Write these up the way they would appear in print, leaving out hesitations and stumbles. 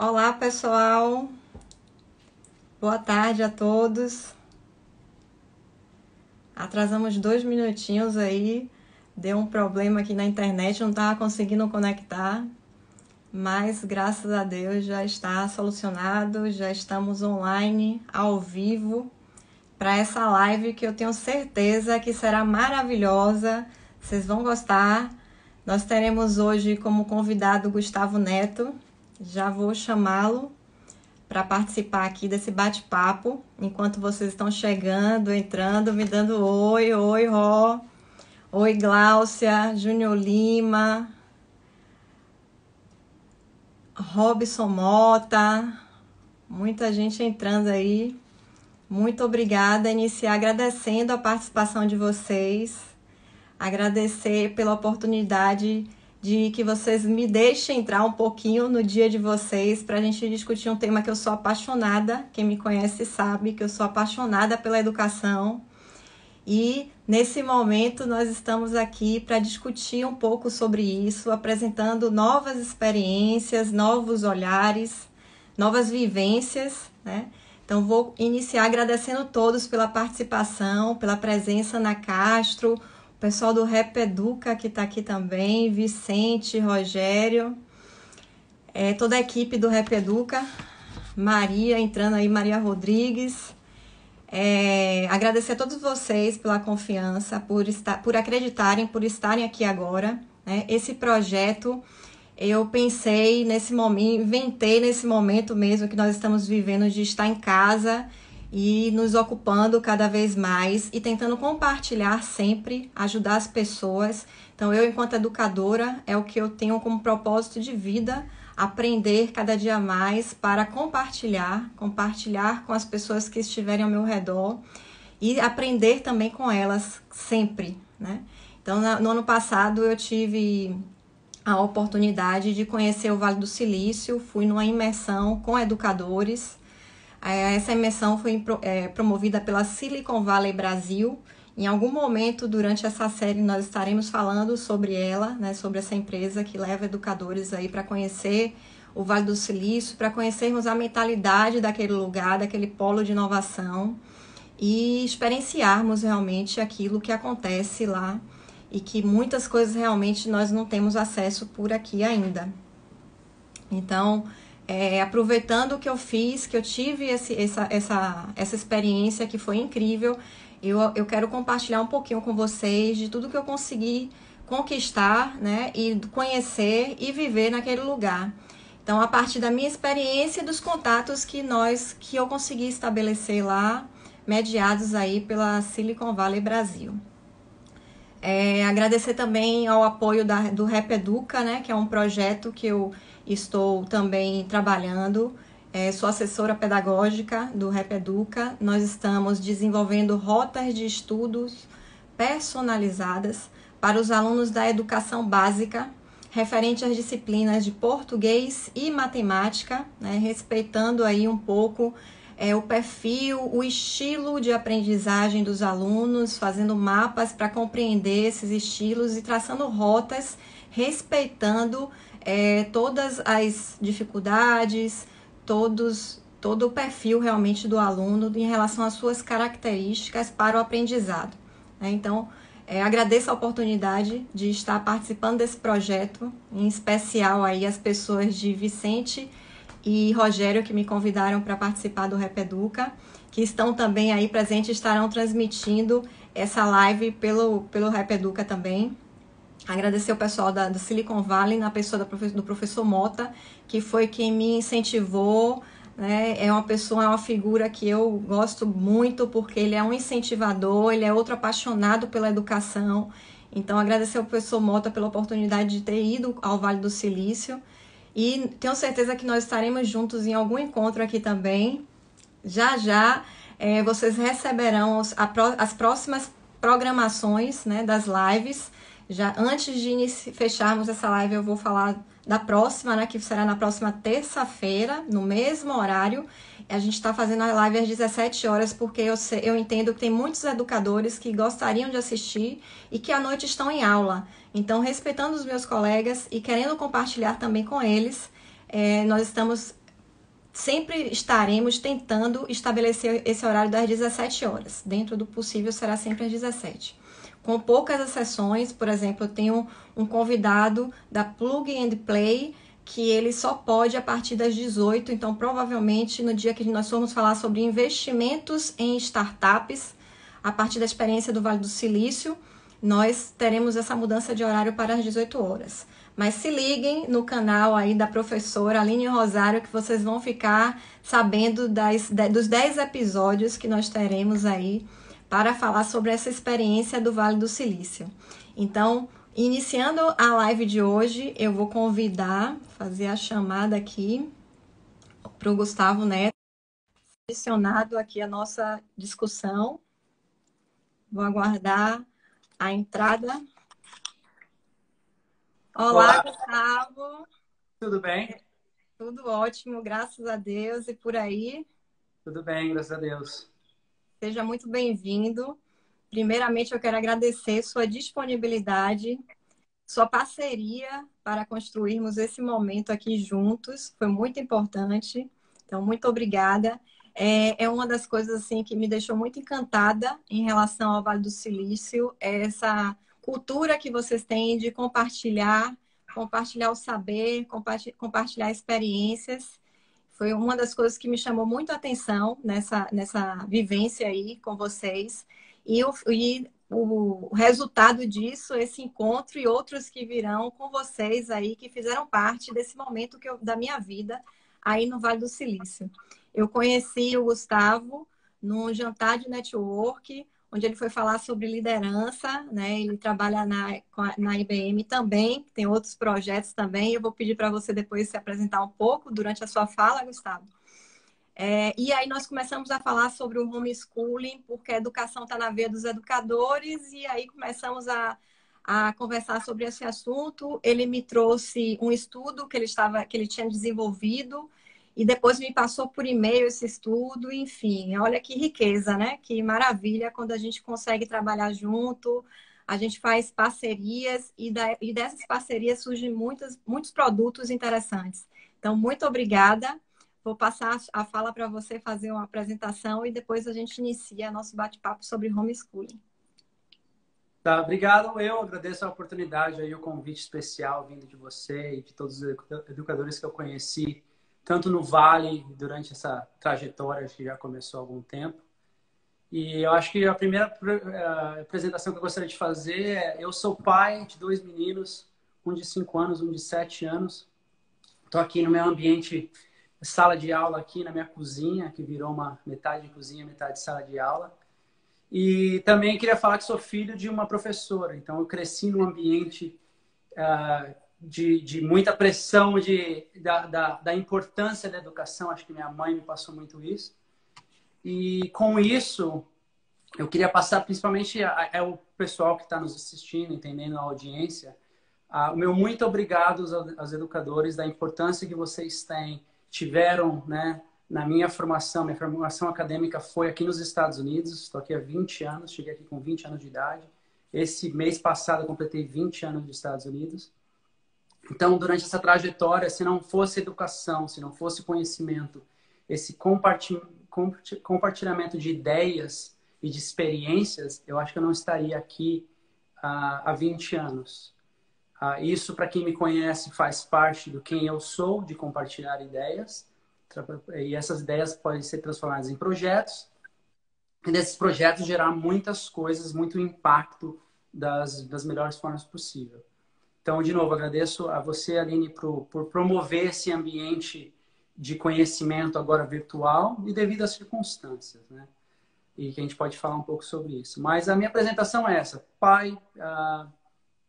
Olá, pessoal. Boa tarde a todos. Atrasamos 2 minutinhos aí. Deu um problema aqui na internet, não estava conseguindo conectar. Mas, graças a Deus, já está solucionado. Já estamos online, ao vivo, para essa live que eu tenho certeza que será maravilhosa. Vocês vão gostar. Nós teremos hoje como convidado Gustavo Neto. Já vou chamá-lo para participar aqui desse bate-papo, enquanto vocês estão chegando, entrando, me dando oi, Ró, oi, Gláucia, Júnior Lima, Robson Mota, muita gente entrando aí. Muito obrigada. Iniciar agradecendo a participação de vocês, agradecer pela oportunidade de que vocês me deixem entrar um pouquinho no dia de vocês para a gente discutir um tema que eu sou apaixonada. Quem me conhece sabe que eu sou apaixonada pela educação. E nesse momento nós estamos aqui para discutir um pouco sobre isso, apresentando novas experiências, novos olhares, novas vivências, né? Então vou iniciar agradecendo a todos pela participação, pela presença, Ana Castro, o pessoal do Rap Educa que está aqui também, Vicente, Rogério, toda a equipe do Rap Educa, Maria entrando aí, Maria Rodrigues. Agradecer a todos vocês pela confiança, por acreditarem, por estarem aqui agora, né? Esse projeto eu pensei nesse momento, inventei nesse momento mesmo que nós estamos vivendo de estar em casa e nos ocupando cada vez mais e tentando compartilhar sempre, ajudar as pessoas. Então eu, enquanto educadora, é o que eu tenho como propósito de vida, aprender cada dia mais para compartilhar com as pessoas que estiverem ao meu redor e aprender também com elas sempre, né? Então no ano passado eu tive a oportunidade de conhecer o Vale do Silício, fui numa imersão com educadores. Essa imersão foi promovida pela Silicon Valley Brasil. Em algum momento durante essa série nós estaremos falando sobre ela, né, sobre essa empresa que leva educadores aí para conhecer o Vale do Silício, para conhecermos a mentalidade daquele lugar, daquele polo de inovação e experienciarmos realmente aquilo que acontece lá e que muitas coisas realmente nós não temos acesso por aqui ainda. Então, aproveitando o que eu fiz, que eu tive essa experiência que foi incrível, eu quero compartilhar um pouquinho com vocês de tudo que eu consegui conquistar, né, e conhecer e viver naquele lugar. Então, a partir da minha experiência e dos contatos que eu consegui estabelecer lá, mediados aí pela Silicon Valley Brasil. Agradecer também ao apoio do Rap Educa, né, que é um projeto que eu estou também trabalhando. Sou assessora pedagógica do Rap Educa. Nós estamos desenvolvendo rotas de estudos personalizadas para os alunos da educação básica, referente às disciplinas de português e matemática, né, respeitando aí um pouco o perfil, o estilo de aprendizagem dos alunos, fazendo mapas para compreender esses estilos e traçando rotas, respeitando todas as dificuldades, todo o perfil realmente do aluno em relação às suas características para o aprendizado, né? Então, agradeço a oportunidade de estar participando desse projeto, em especial aí as pessoas de Vicente e Rogério que me convidaram para participar do Rap Educa, que estão também aí presentes, estarão transmitindo essa live pelo Rap Educa também. Agradecer o pessoal do Silicon Valley, na pessoa do professor Mota, que foi quem me incentivou, né? É uma figura que eu gosto muito, porque ele é um incentivador, ele é outro apaixonado pela educação. Então, agradecer ao professor Mota pela oportunidade de ter ido ao Vale do Silício. E tenho certeza que nós estaremos juntos em algum encontro aqui também. Já vocês receberão as próximas programações, né, das lives. Já antes de fecharmos essa live, eu vou falar da próxima, né, que será na próxima terça-feira, no mesmo horário. A gente está fazendo a live às 17 horas, porque eu entendo que tem muitos educadores que gostariam de assistir e que à noite estão em aula. Então, respeitando os meus colegas e querendo compartilhar também com eles, nós estamos sempre estaremos tentando estabelecer esse horário das 17 horas. Dentro do possível, será sempre às 17. Com poucas exceções, por exemplo, eu tenho um convidado da Plug and Play, que ele só pode a partir das 18, então provavelmente no dia que nós formos falar sobre investimentos em startups, a partir da experiência do Vale do Silício, nós teremos essa mudança de horário para as 18 horas. Mas se liguem no canal aí da professora Aline Rosário, que vocês vão ficar sabendo dos 10 episódios que nós teremos aí para falar sobre essa experiência do Vale do Silício. Então, iniciando a live de hoje, eu vou fazer a chamada aqui para o Gustavo Neto, adicionado aqui a nossa discussão. Vou aguardar a entrada. Olá, Gustavo. Tudo bem? Tudo ótimo, graças a Deus. E por aí? Tudo bem, graças a Deus. Seja muito bem-vindo. Primeiramente, eu quero agradecer sua disponibilidade, sua parceria para construirmos esse momento aqui juntos. Foi muito importante. Então, muito obrigada. É uma das coisas assim que me deixou muito encantada em relação ao Vale do Silício, é essa cultura que vocês têm de compartilhar o saber, compartilhar experiências. Foi uma das coisas que me chamou muito a atenção nessa vivência aí com vocês. O resultado disso, esse encontro e outros que virão com vocês aí, que fizeram parte desse momento da minha vida aí no Vale do Silício. Eu conheci o Gustavo num jantar de network, onde ele foi falar sobre liderança, né? Ele trabalha na IBM também, tem outros projetos também. Eu vou pedir para você depois se apresentar um pouco durante a sua fala, Gustavo. E aí nós começamos a falar sobre o homeschooling, porque a educação está na veia dos educadores, e aí começamos a conversar sobre esse assunto. Ele me trouxe um estudo que ele tinha desenvolvido, e depois me passou por e-mail esse estudo, enfim, olha que riqueza, né? Que maravilha quando a gente consegue trabalhar junto, a gente faz parcerias, e dessas parcerias surgem muitos produtos interessantes. Então, muito obrigada. Vou passar a fala para você fazer uma apresentação e depois a gente inicia nosso bate-papo sobre homeschooling. Tá, obrigado. Eu agradeço a oportunidade aí, o convite especial vindo de você e de todos os educadores que eu conheci, tanto no Vale, durante essa trajetória que já começou há algum tempo. E eu acho que a primeira apresentação que eu gostaria de fazer é: eu sou pai de 2 meninos, um de 5 anos, um de 7 anos. Estou aqui no meu ambiente, sala de aula aqui na minha cozinha, que virou uma metade de cozinha, metade de sala de aula. E também queria falar que sou filho de uma professora. Então, eu cresci num ambiente de muita pressão da importância da educação. Acho que minha mãe me passou muito isso. E com isso, eu queria passar principalmente o pessoal que está nos assistindo, entendendo a audiência, o meu muito obrigado aos educadores, da importância que vocês tiveram, né, na minha formação acadêmica foi aqui nos Estados Unidos. Estou aqui há 20 anos, cheguei aqui com 20 anos de idade. Esse mês passado eu completei 20 anos dos Estados Unidos. Então, durante essa trajetória, se não fosse educação, se não fosse conhecimento, esse compartilhamento de ideias e de experiências, eu acho que eu não estaria aqui há 20 anos. Isso, para quem me conhece, faz parte do quem eu sou, de compartilhar ideias. E essas ideias podem ser transformadas em projetos. E desses projetos gerar muitas coisas, muito impacto das melhores formas possível. Então, de novo, agradeço a você, Aline, por promover esse ambiente de conhecimento agora virtual e devido às circunstâncias, né? E que a gente pode falar um pouco sobre isso. Mas a minha apresentação é essa. Pai,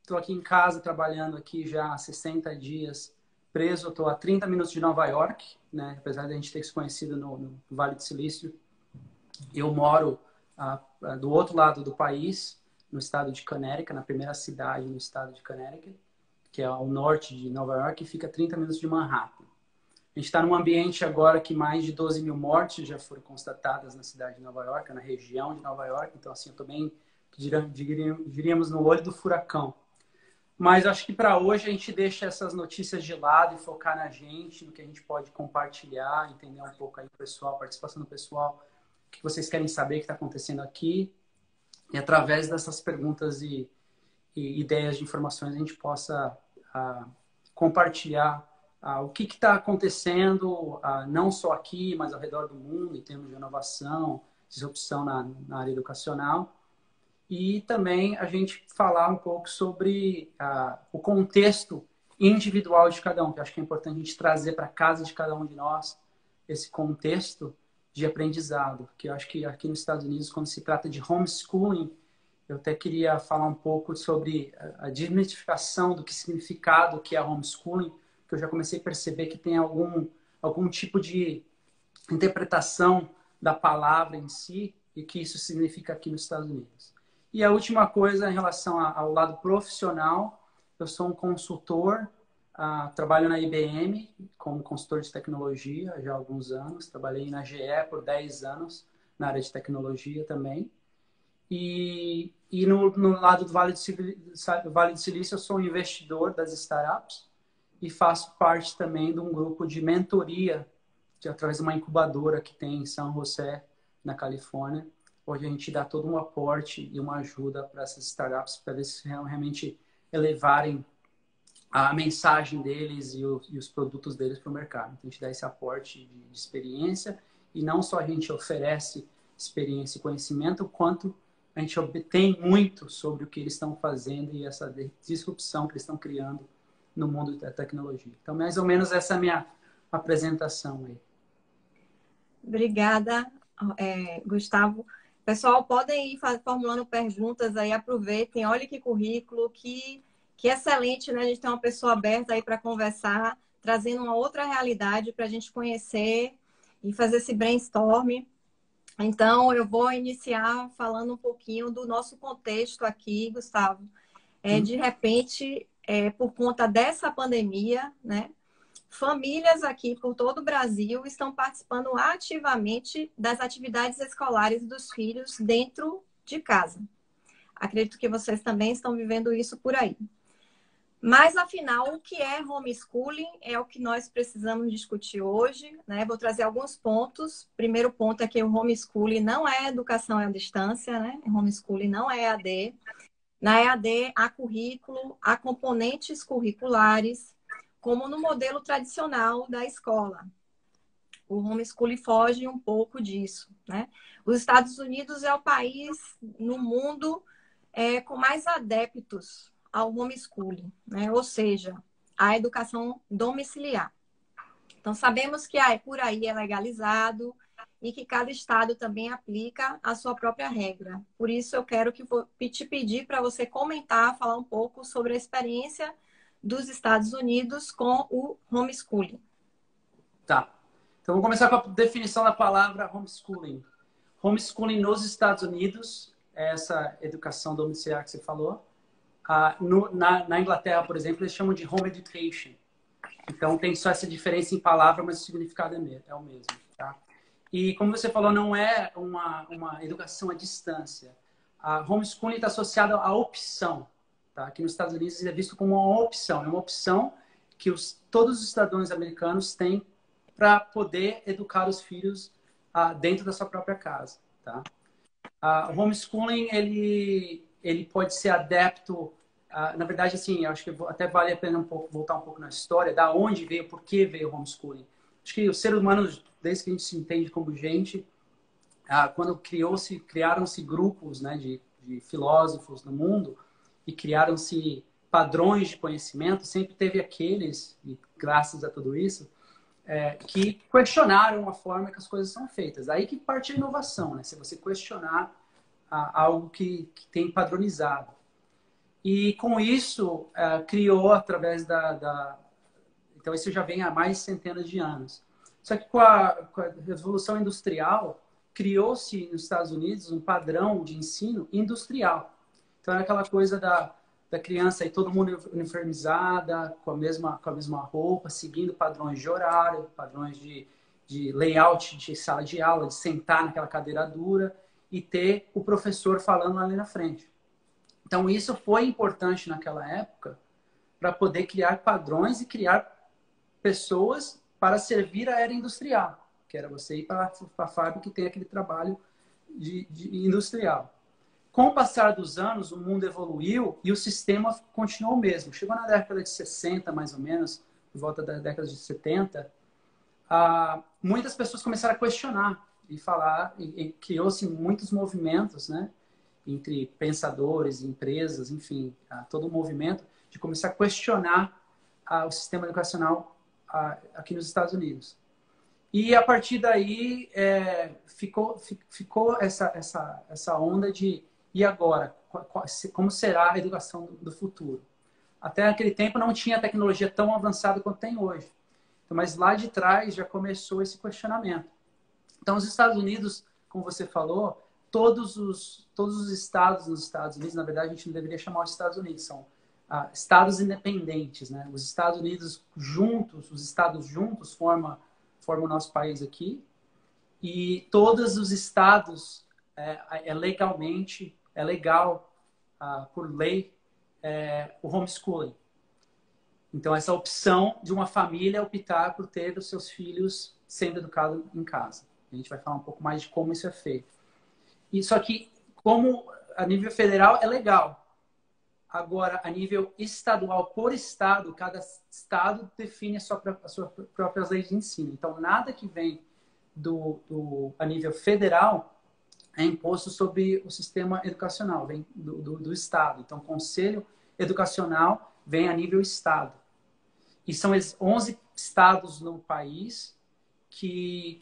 estou aqui em casa, trabalhando aqui já há 60 dias preso. Estou a 30 minutos de Nova York, né? Apesar de a gente ter se conhecido no Vale do Silício. Eu moro do outro lado do país, no estado de Connecticut, na primeira cidade no estado de Connecticut, que é ao norte de Nova York, e fica a 30 minutos de Manhattan. A gente está num ambiente agora que mais de 12 mil mortes já foram constatadas na cidade de Nova York, na região de Nova York. Então, assim, eu estou bem, diríamos, no olho do furacão. Mas acho que para hoje a gente deixa essas notícias de lado e focar na gente, no que a gente pode compartilhar, entender um pouco aí o pessoal, a participação do pessoal, o que vocês querem saber que está acontecendo aqui. E através dessas perguntas e ideias de informações a gente possa compartilhar o que está acontecendo, não só aqui, mas ao redor do mundo, em termos de inovação, disrupção na área educacional. E também a gente falar um pouco sobre o contexto individual de cada um, que eu acho que é importante a gente trazer para casa de cada um de nós esse contexto de aprendizado, que eu acho que aqui nos Estados Unidos, quando se trata de homeschooling, eu até queria falar um pouco sobre a desmistificação do que significado que é homeschooling, que eu já comecei a perceber que tem algum tipo de interpretação da palavra em si e que isso significa aqui nos Estados Unidos. E a última coisa em relação ao lado profissional, eu sou um consultor, trabalho na IBM como consultor de tecnologia já há alguns anos, trabalhei na GE por 10 anos na área de tecnologia também. E no lado do Vale do Silício, eu sou um investidor das startups e faço parte também de um grupo de mentoria, através de uma incubadora que tem em São José, na Califórnia, onde a gente dá todo um aporte e uma ajuda para essas startups, para eles realmente elevarem a mensagem deles e os produtos deles para o mercado. Então, a gente dá esse aporte de experiência e não só a gente oferece experiência e conhecimento, quanto a gente obtém muito sobre o que eles estão fazendo e essa disrupção que eles estão criando no mundo da tecnologia. Então, mais ou menos essa é a minha apresentação aí. Obrigada, Gustavo. Pessoal, podem ir formulando perguntas aí, aproveitem, olhem que currículo, que excelente, né? A gente tem uma pessoa aberta aí para conversar, trazendo uma outra realidade para a gente conhecer e fazer esse brainstorm. Então, eu vou iniciar falando um pouquinho do nosso contexto aqui, Gustavo. De repente, por conta dessa pandemia, né? Famílias aqui por todo o Brasil estão participando ativamente das atividades escolares dos filhos dentro de casa. Acredito que vocês também estão vivendo isso por aí. Mas, afinal, o que é homeschooling é o que nós precisamos discutir hoje, né? Vou trazer alguns pontos. Primeiro ponto é que o homeschooling não é educação à distância, né? Homeschooling não é EAD. Na EAD, há currículo, há componentes curriculares, como no modelo tradicional da escola. O homeschooling foge um pouco disso, né? Os Estados Unidos é o país no mundo com mais adeptos ao homeschooling, né? Ou seja, a educação domiciliar. Então, sabemos que por aí é legalizado e que cada estado também aplica a sua própria regra. Por isso, eu quero te pedir para você comentar, falar um pouco sobre a experiência dos Estados Unidos com o homeschooling. Tá. Então, vamos começar com a definição da palavra homeschooling. Homeschooling nos Estados Unidos é essa educação domiciliar que você falou. Na Inglaterra, por exemplo, eles chamam de home education. Então, tem só essa diferença em palavra, mas o significado é o mesmo. Tá? E, como você falou, não é uma educação à distância. A homeschooling está associada à opção. Tá? Aqui nos Estados Unidos é visto como uma opção. É uma opção que todos os cidadãos americanos têm para poder educar os filhos dentro da sua própria casa. Tá? O homeschooling, ele pode ser adepto, na verdade, assim, acho que até vale a pena voltar um pouco na história, da onde veio, por que veio o homeschooling. Acho que os seres humanos, desde que a gente se entende como gente, quando criaram-se grupos, né, de filósofos no mundo e criaram-se padrões de conhecimento, sempre teve aqueles, e graças a tudo isso, que questionaram a forma que as coisas são feitas. Aí que parte a inovação, né? Se você questionar algo que tem padronizado. E com isso, criou através Então, isso já vem há mais centenas de anos. Só que com a Revolução Industrial, criou-se nos Estados Unidos um padrão de ensino industrial. Então, era aquela coisa da criança aí, todo mundo uniformizada, com a mesma roupa, seguindo padrões de horário, padrões de layout de sala de aula, de sentar naquela cadeira dura e ter o professor falando ali na frente. Então, isso foi importante naquela época, para poder criar padrões e criar pessoas para servir a era industrial, que era você ir para a fábrica que tem aquele trabalho de industrial. Com o passar dos anos, o mundo evoluiu e o sistema continuou o mesmo. Chegou na década de 60, mais ou menos, por volta da década de 70, muitas pessoas começaram a questionar e falar, e criou-se muitos movimentos, né, entre pensadores, empresas, enfim, todo um movimento de começar a questionar o sistema educacional aqui nos Estados Unidos. E a partir daí ficou essa onda de e agora? Como será a educação do futuro? Até aquele tempo não tinha tecnologia tão avançada quanto tem hoje. Então, mas lá de trás já começou esse questionamento. Então, os Estados Unidos, como você falou, todos os estados nos Estados Unidos, na verdade, a gente não deveria chamar os Estados Unidos, são estados independentes, né? Os Estados Unidos juntos, os estados juntos formam o nosso país aqui. E todos os estados, é legal, por lei, o homeschooling. Então, essa opção de uma família optar por ter os seus filhos sendo educados em casa. A gente vai falar um pouco mais de como isso é feito. E só que, como a nível federal é legal. Agora, a nível estadual, por estado, cada estado define as suas próprias leis de ensino. Então, nada que vem a nível federal é imposto sobre o sistema educacional, vem do estado. Então, o conselho educacional vem a nível estado. E são 11 estados no país que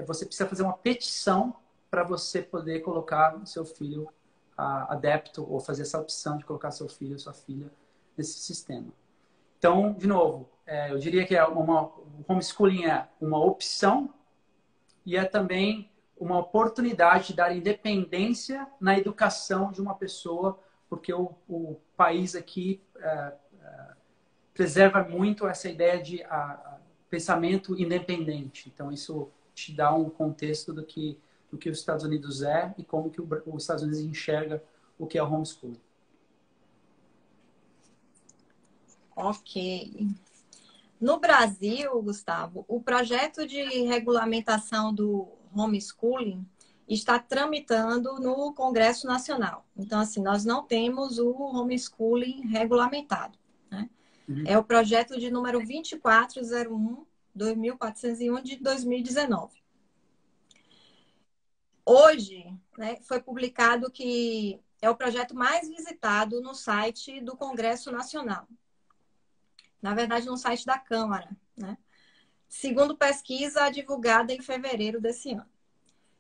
você precisa fazer uma petição para você poder colocar o seu filho adepto ou fazer essa opção de colocar seu filho ou sua filha nesse sistema. Então, de novo, eu diria que o homeschooling é uma opção e é também uma oportunidade de dar independência na educação de uma pessoa, porque o país aqui preserva muito essa ideia de pensamento independente. Então, isso te dá um contexto do que os Estados Unidos é e como que os Estados Unidos enxerga o que é o homeschooling. Ok. No Brasil, Gustavo, o projeto de regulamentação do homeschooling está tramitando no Congresso Nacional. Então, assim, nós não temos o homeschooling regulamentado, né? É o projeto de número 2401/2401 de 2019. Hoje, né, foi publicado que é o projeto mais visitado no site do Congresso Nacional. Na verdade, no site da Câmara, né? Segundo pesquisa divulgada em fevereiro desse ano.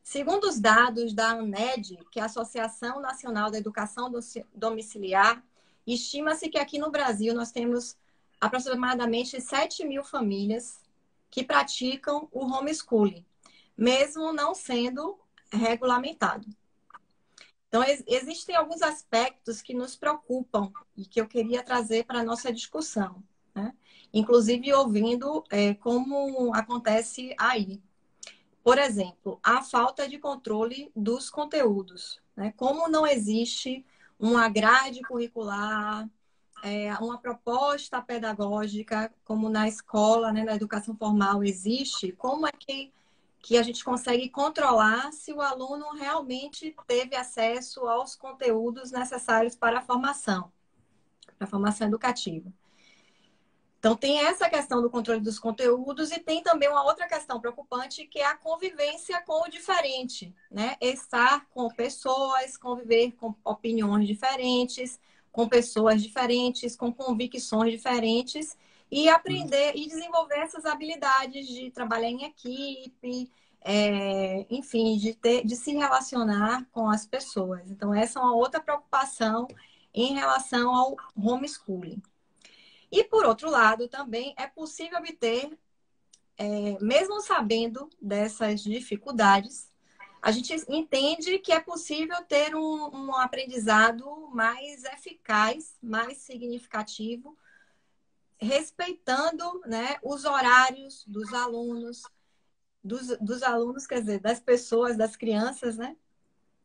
Segundo os dados da ANED, que é a Associação Nacional da Educação Domiciliar, estima-se que aqui no Brasil nós temos aproximadamente 7.000 famílias que praticam o homeschooling, mesmo não sendo regulamentado. Então, existem alguns aspectos que nos preocupam e que eu queria trazer para a nossa discussão, né? Inclusive ouvindo como acontece aí. Por exemplo, a falta de controle dos conteúdos, né? Como não existe uma grade curricular, uma proposta pedagógica, como na escola, né, na educação formal existe, como é que a gente consegue controlar se o aluno realmente teve acesso aos conteúdos necessários para a formação educativa. Então, tem essa questão do controle dos conteúdos e tem também uma outra questão preocupante, que é a convivência com o diferente, né? Estar com pessoas, conviver com opiniões diferentes, com pessoas diferentes, com convicções diferentes e aprender e desenvolver essas habilidades de trabalhar em equipe, enfim, de se relacionar com as pessoas. Então, essa é uma outra preocupação em relação ao homeschooling. E, por outro lado, também é possível obter, mesmo sabendo dessas dificuldades, a gente entende que é possível ter um aprendizado mais eficaz, mais significativo, respeitando, né, os horários dos alunos, quer dizer, das pessoas, das crianças, né?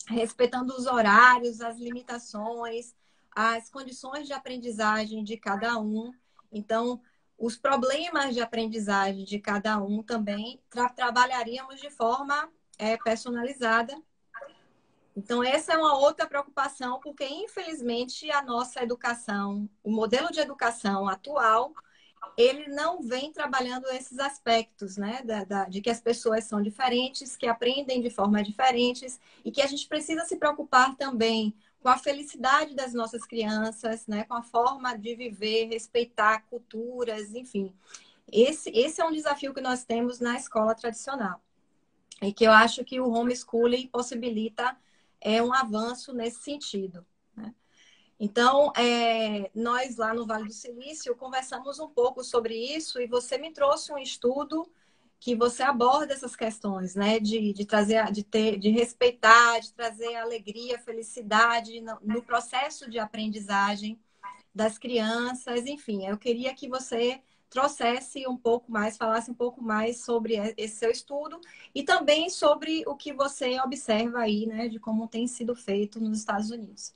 Respeitando os horários, as limitações, as condições de aprendizagem de cada um. Então, os problemas de aprendizagem de cada um também trabalharíamos de forma personalizada. Então, essa é uma outra preocupação, porque, infelizmente, a nossa educação, o modelo de educação atual, ele não vem trabalhando esses aspectos, né? De que as pessoas são diferentes, que aprendem de formas diferentes e que a gente precisa se preocupar também com a felicidade das nossas crianças, né? Com a forma de viver, respeitar culturas, enfim. Esse é um desafio que nós temos na escola tradicional e que eu acho que o homeschooling possibilita um avanço nesse sentido, né? Então, nós lá no Vale do Silício conversamos um pouco sobre isso e você me trouxe um estudo que você aborda essas questões, né? De trazer, de respeitar, de trazer alegria, felicidade no processo de aprendizagem das crianças, enfim. Eu queria que você trouxesse um pouco mais, falasse um pouco mais sobre esse seu estudo e também sobre o que você observa aí, né? De como tem sido feito nos Estados Unidos.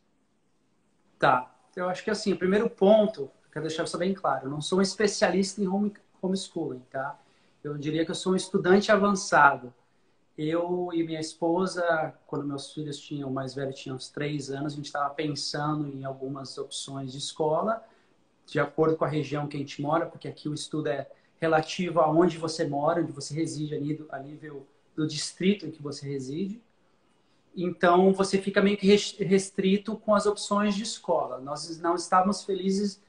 Tá. Eu acho que assim, o primeiro ponto, quero deixar isso bem claro, eu não sou um especialista em homeschooling, tá? Eu diria que eu sou um estudante avançado. Eu e minha esposa, quando meus filhos tinham, o mais velho tinha uns 3 anos, a gente estava pensando em algumas opções de escola, de acordo com a região que a gente mora, porque aqui o estudo é relativo a onde você mora, onde você reside, ali a nível do distrito em que você reside. Então, você fica meio que restrito com as opções de escola. Nós não estávamos felizes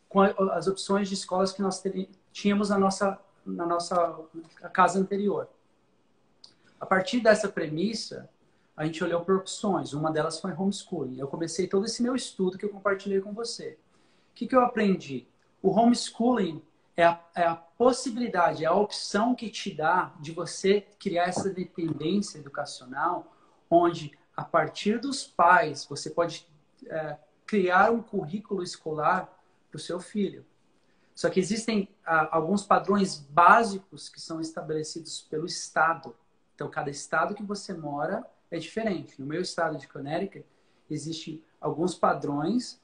com as opções de escolas que nós tínhamos na nossa casa anterior. A partir dessa premissa, a gente olhou por opções. Uma delas foi homeschooling. Eu comecei todo esse meu estudo que eu compartilhei com você. O que eu aprendi? O homeschooling é a possibilidade, é a opção que te dá de você criar essa dependência educacional, onde, a partir dos pais, você pode criar um currículo escolar para o seu filho. Só que existem alguns padrões básicos que são estabelecidos pelo Estado. Então, cada estado que você mora é diferente. No meu estado de Connecticut, existem alguns padrões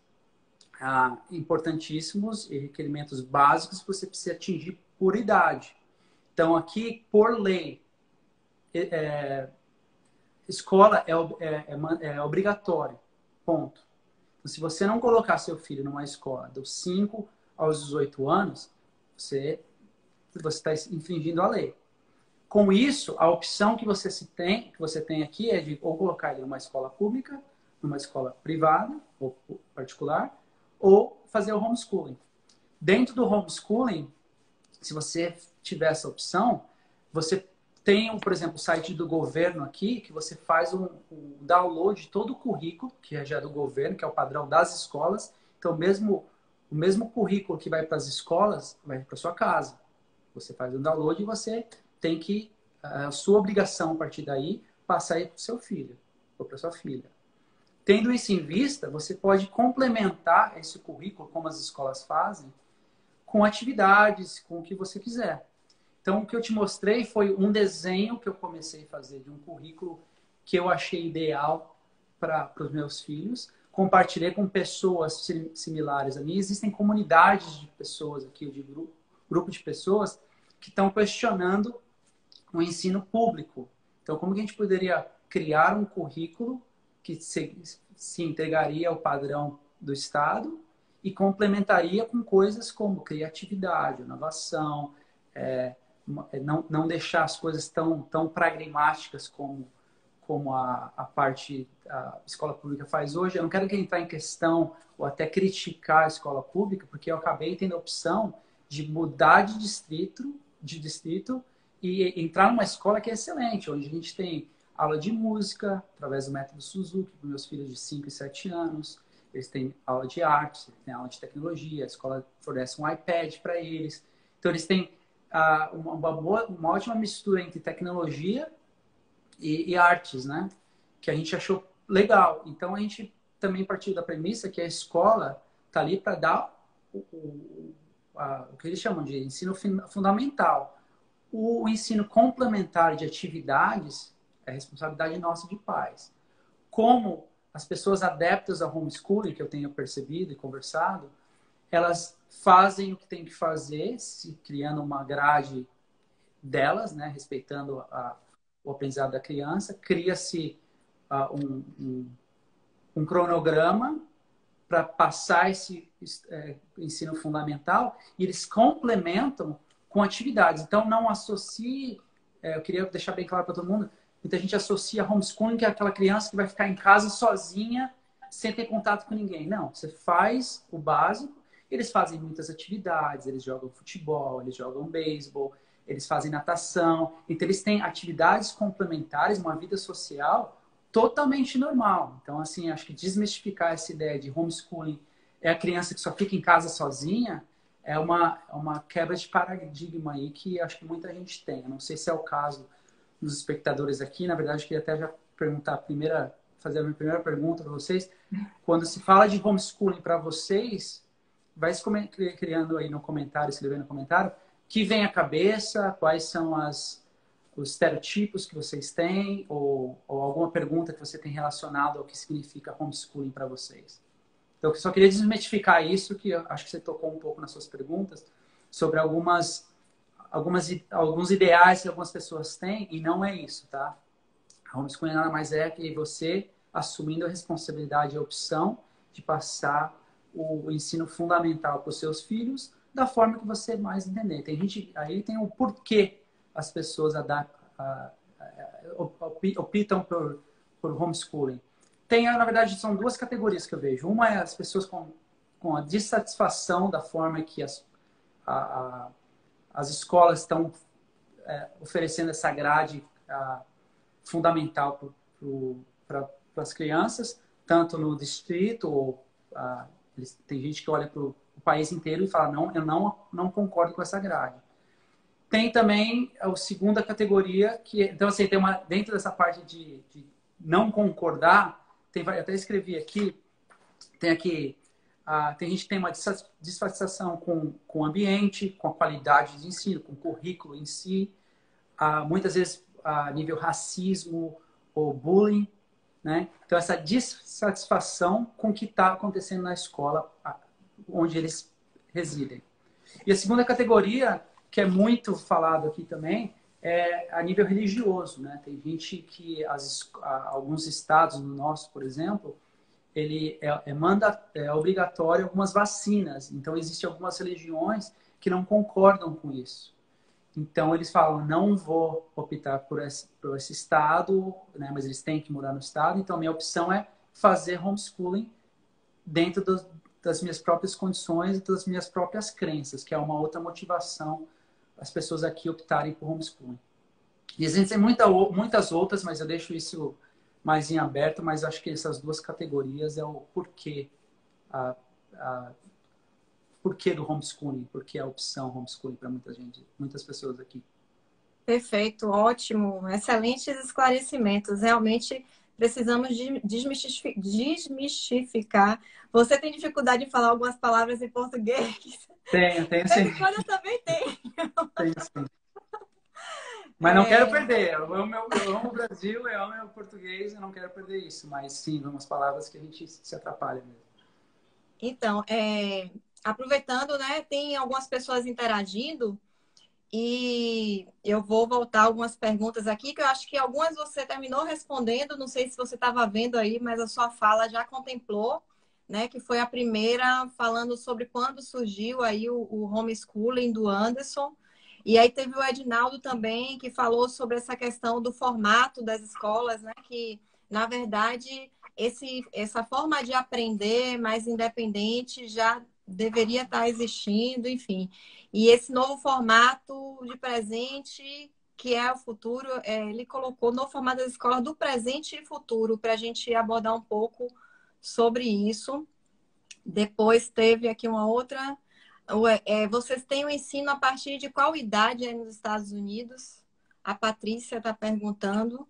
importantíssimos e requerimentos básicos que você precisa atingir por idade. Então, aqui, por lei, escola é obrigatório, ponto. Então, se você não colocar seu filho numa escola dos 5 aos 18 anos, você está infringindo a lei. Com isso, a opção que você tem aqui é de ou colocar ele numa escola pública, numa escola privada ou particular, ou fazer o homeschooling. Dentro do homeschooling, se você tiver essa opção, você tem, por exemplo, o site do governo aqui, que você faz um download de todo o currículo, que já é do governo, que é o padrão das escolas. Então, o mesmo currículo que vai para as escolas, vai para sua casa. Você faz um download e você tem que, a sua obrigação a partir daí, passar aí para o seu filho ou para sua filha. Tendo isso em vista, você pode complementar esse currículo, como as escolas fazem, com atividades, com o que você quiser. Então, o que eu te mostrei foi um desenho que eu comecei a fazer de um currículo que eu achei ideal para os meus filhos. Compartilhei com pessoas similares a mim. Existem comunidades de pessoas aqui, de grupo de pessoas que estão questionando o ensino público. Então, como que a gente poderia criar um currículo que se integraria ao padrão do Estado e complementaria com coisas como criatividade, inovação, não deixar as coisas tão pragmáticas como a escola pública faz hoje. Eu não quero entrar em questão ou até criticar a escola pública, porque eu acabei tendo a opção de mudar de distrito e entrar numa escola que é excelente, onde a gente tem aula de música, através do método Suzuki, para meus filhos de 5 e 7 anos. Eles têm aula de arte, eles têm aula de tecnologia, a escola fornece um iPad para eles. Então, eles têm uma ótima mistura entre tecnologia e artes, né? Que a gente achou legal. Então, a gente também partiu da premissa que a escola está ali para dar o que eles chamam de ensino fundamental. O ensino complementar de atividades é responsabilidade nossa de pais. Como as pessoas adeptas ao homeschooling, que eu tenho percebido e conversado, elas fazem o que tem que fazer, se criando uma grade delas, né, respeitando o aprendizado da criança, cria-se um cronograma para passar esse ensino fundamental e eles complementam com atividades. Então, não associe, eu queria deixar bem claro para todo mundo, muita gente associa homeschooling que é aquela criança que vai ficar em casa sozinha, sem ter contato com ninguém. Não, você faz o básico, eles fazem muitas atividades, eles jogam futebol, eles jogam beisebol, eles fazem natação. Então, eles têm atividades complementares, uma vida social totalmente normal. Então, assim, acho que desmistificar essa ideia de homeschooling é a criança que só fica em casa sozinha é uma quebra de paradigma aí que acho que muita gente tem. Eu não sei se é o caso dos espectadores aqui. Na verdade, eu queria até já perguntar fazer a minha primeira pergunta para vocês. Quando se fala de homeschooling para vocês, vai se criando aí no comentário, escrevendo no comentário, que vem à cabeça, quais são os estereotipos que vocês têm ou alguma pergunta que você tem relacionado ao que significa homeschooling para vocês. Então, eu só queria desmistificar isso, que eu acho que você tocou um pouco nas suas perguntas, sobre alguns ideais que algumas pessoas têm, e não é isso, tá? A homeschooling nada mais é que você assumindo a responsabilidade e a opção de passar o ensino fundamental para os seus filhos da forma que você mais entender. Aí tem o porquê as pessoas optam por homeschooling. Na verdade, são duas categorias que eu vejo. Uma é as pessoas com a dissatisfação da forma que as escolas estão oferecendo essa grade fundamental para as crianças, tanto no distrito, tem gente que olha para o país inteiro e fala, não, eu não concordo com essa grade. Tem também a segunda categoria, então assim, dentro dessa parte de não concordar, eu até escrevi aqui, tem gente que tem uma dissatisfação com o ambiente, com a qualidade de ensino, com o currículo em si, muitas vezes a nível racismo ou bullying, né? Então, essa dissatisfação com o que está acontecendo na escola onde eles residem. E a segunda categoria, que é muito falado aqui também, é a nível religioso, né? Tem gente que alguns estados, no nosso, por exemplo, ele é obrigatório algumas vacinas. Então, existem algumas religiões que não concordam com isso. Então, eles falam, não vou optar por esse estado, né? Mas eles têm que morar no estado. Então, a minha opção é fazer homeschooling dentro das minhas próprias condições e das minhas próprias crenças, que é uma outra motivação as pessoas aqui optarem por homeschooling. E existem muitas outras, mas eu deixo isso mais em aberto, mas acho que essas duas categorias é o porquê, porquê do homeschooling, porque a opção homeschooling para muitas pessoas aqui. Perfeito, ótimo, excelentes esclarecimentos. Realmente precisamos desmistificar. Você tem dificuldade em falar algumas palavras em português? Tenho sim. Eu também tenho. Tenho sim. Mas não quero perder. Eu amo o Brasil, eu amo o português, eu não quero perder isso. Mas sim, umas palavras que a gente se atrapalha mesmo. Então, aproveitando, né, tem algumas pessoas interagindo e eu vou voltar algumas perguntas aqui, que eu acho que algumas você terminou respondendo, não sei se você estava vendo aí, mas a sua fala já contemplou, né, que foi a primeira falando sobre quando surgiu aí o homeschooling do Anderson. E aí teve o Edinaldo também, que falou sobre essa questão do formato das escolas, né, que, na verdade, essa forma de aprender mais independente já deveria estar existindo, enfim. E esse novo formato de presente, que é o futuro, ele colocou no formato das escolas do presente e futuro, para a gente abordar um pouco sobre isso. Depois teve aqui uma outra. Vocês têm o ensino a partir de qual idade aí nos Estados Unidos? A Patrícia está perguntando.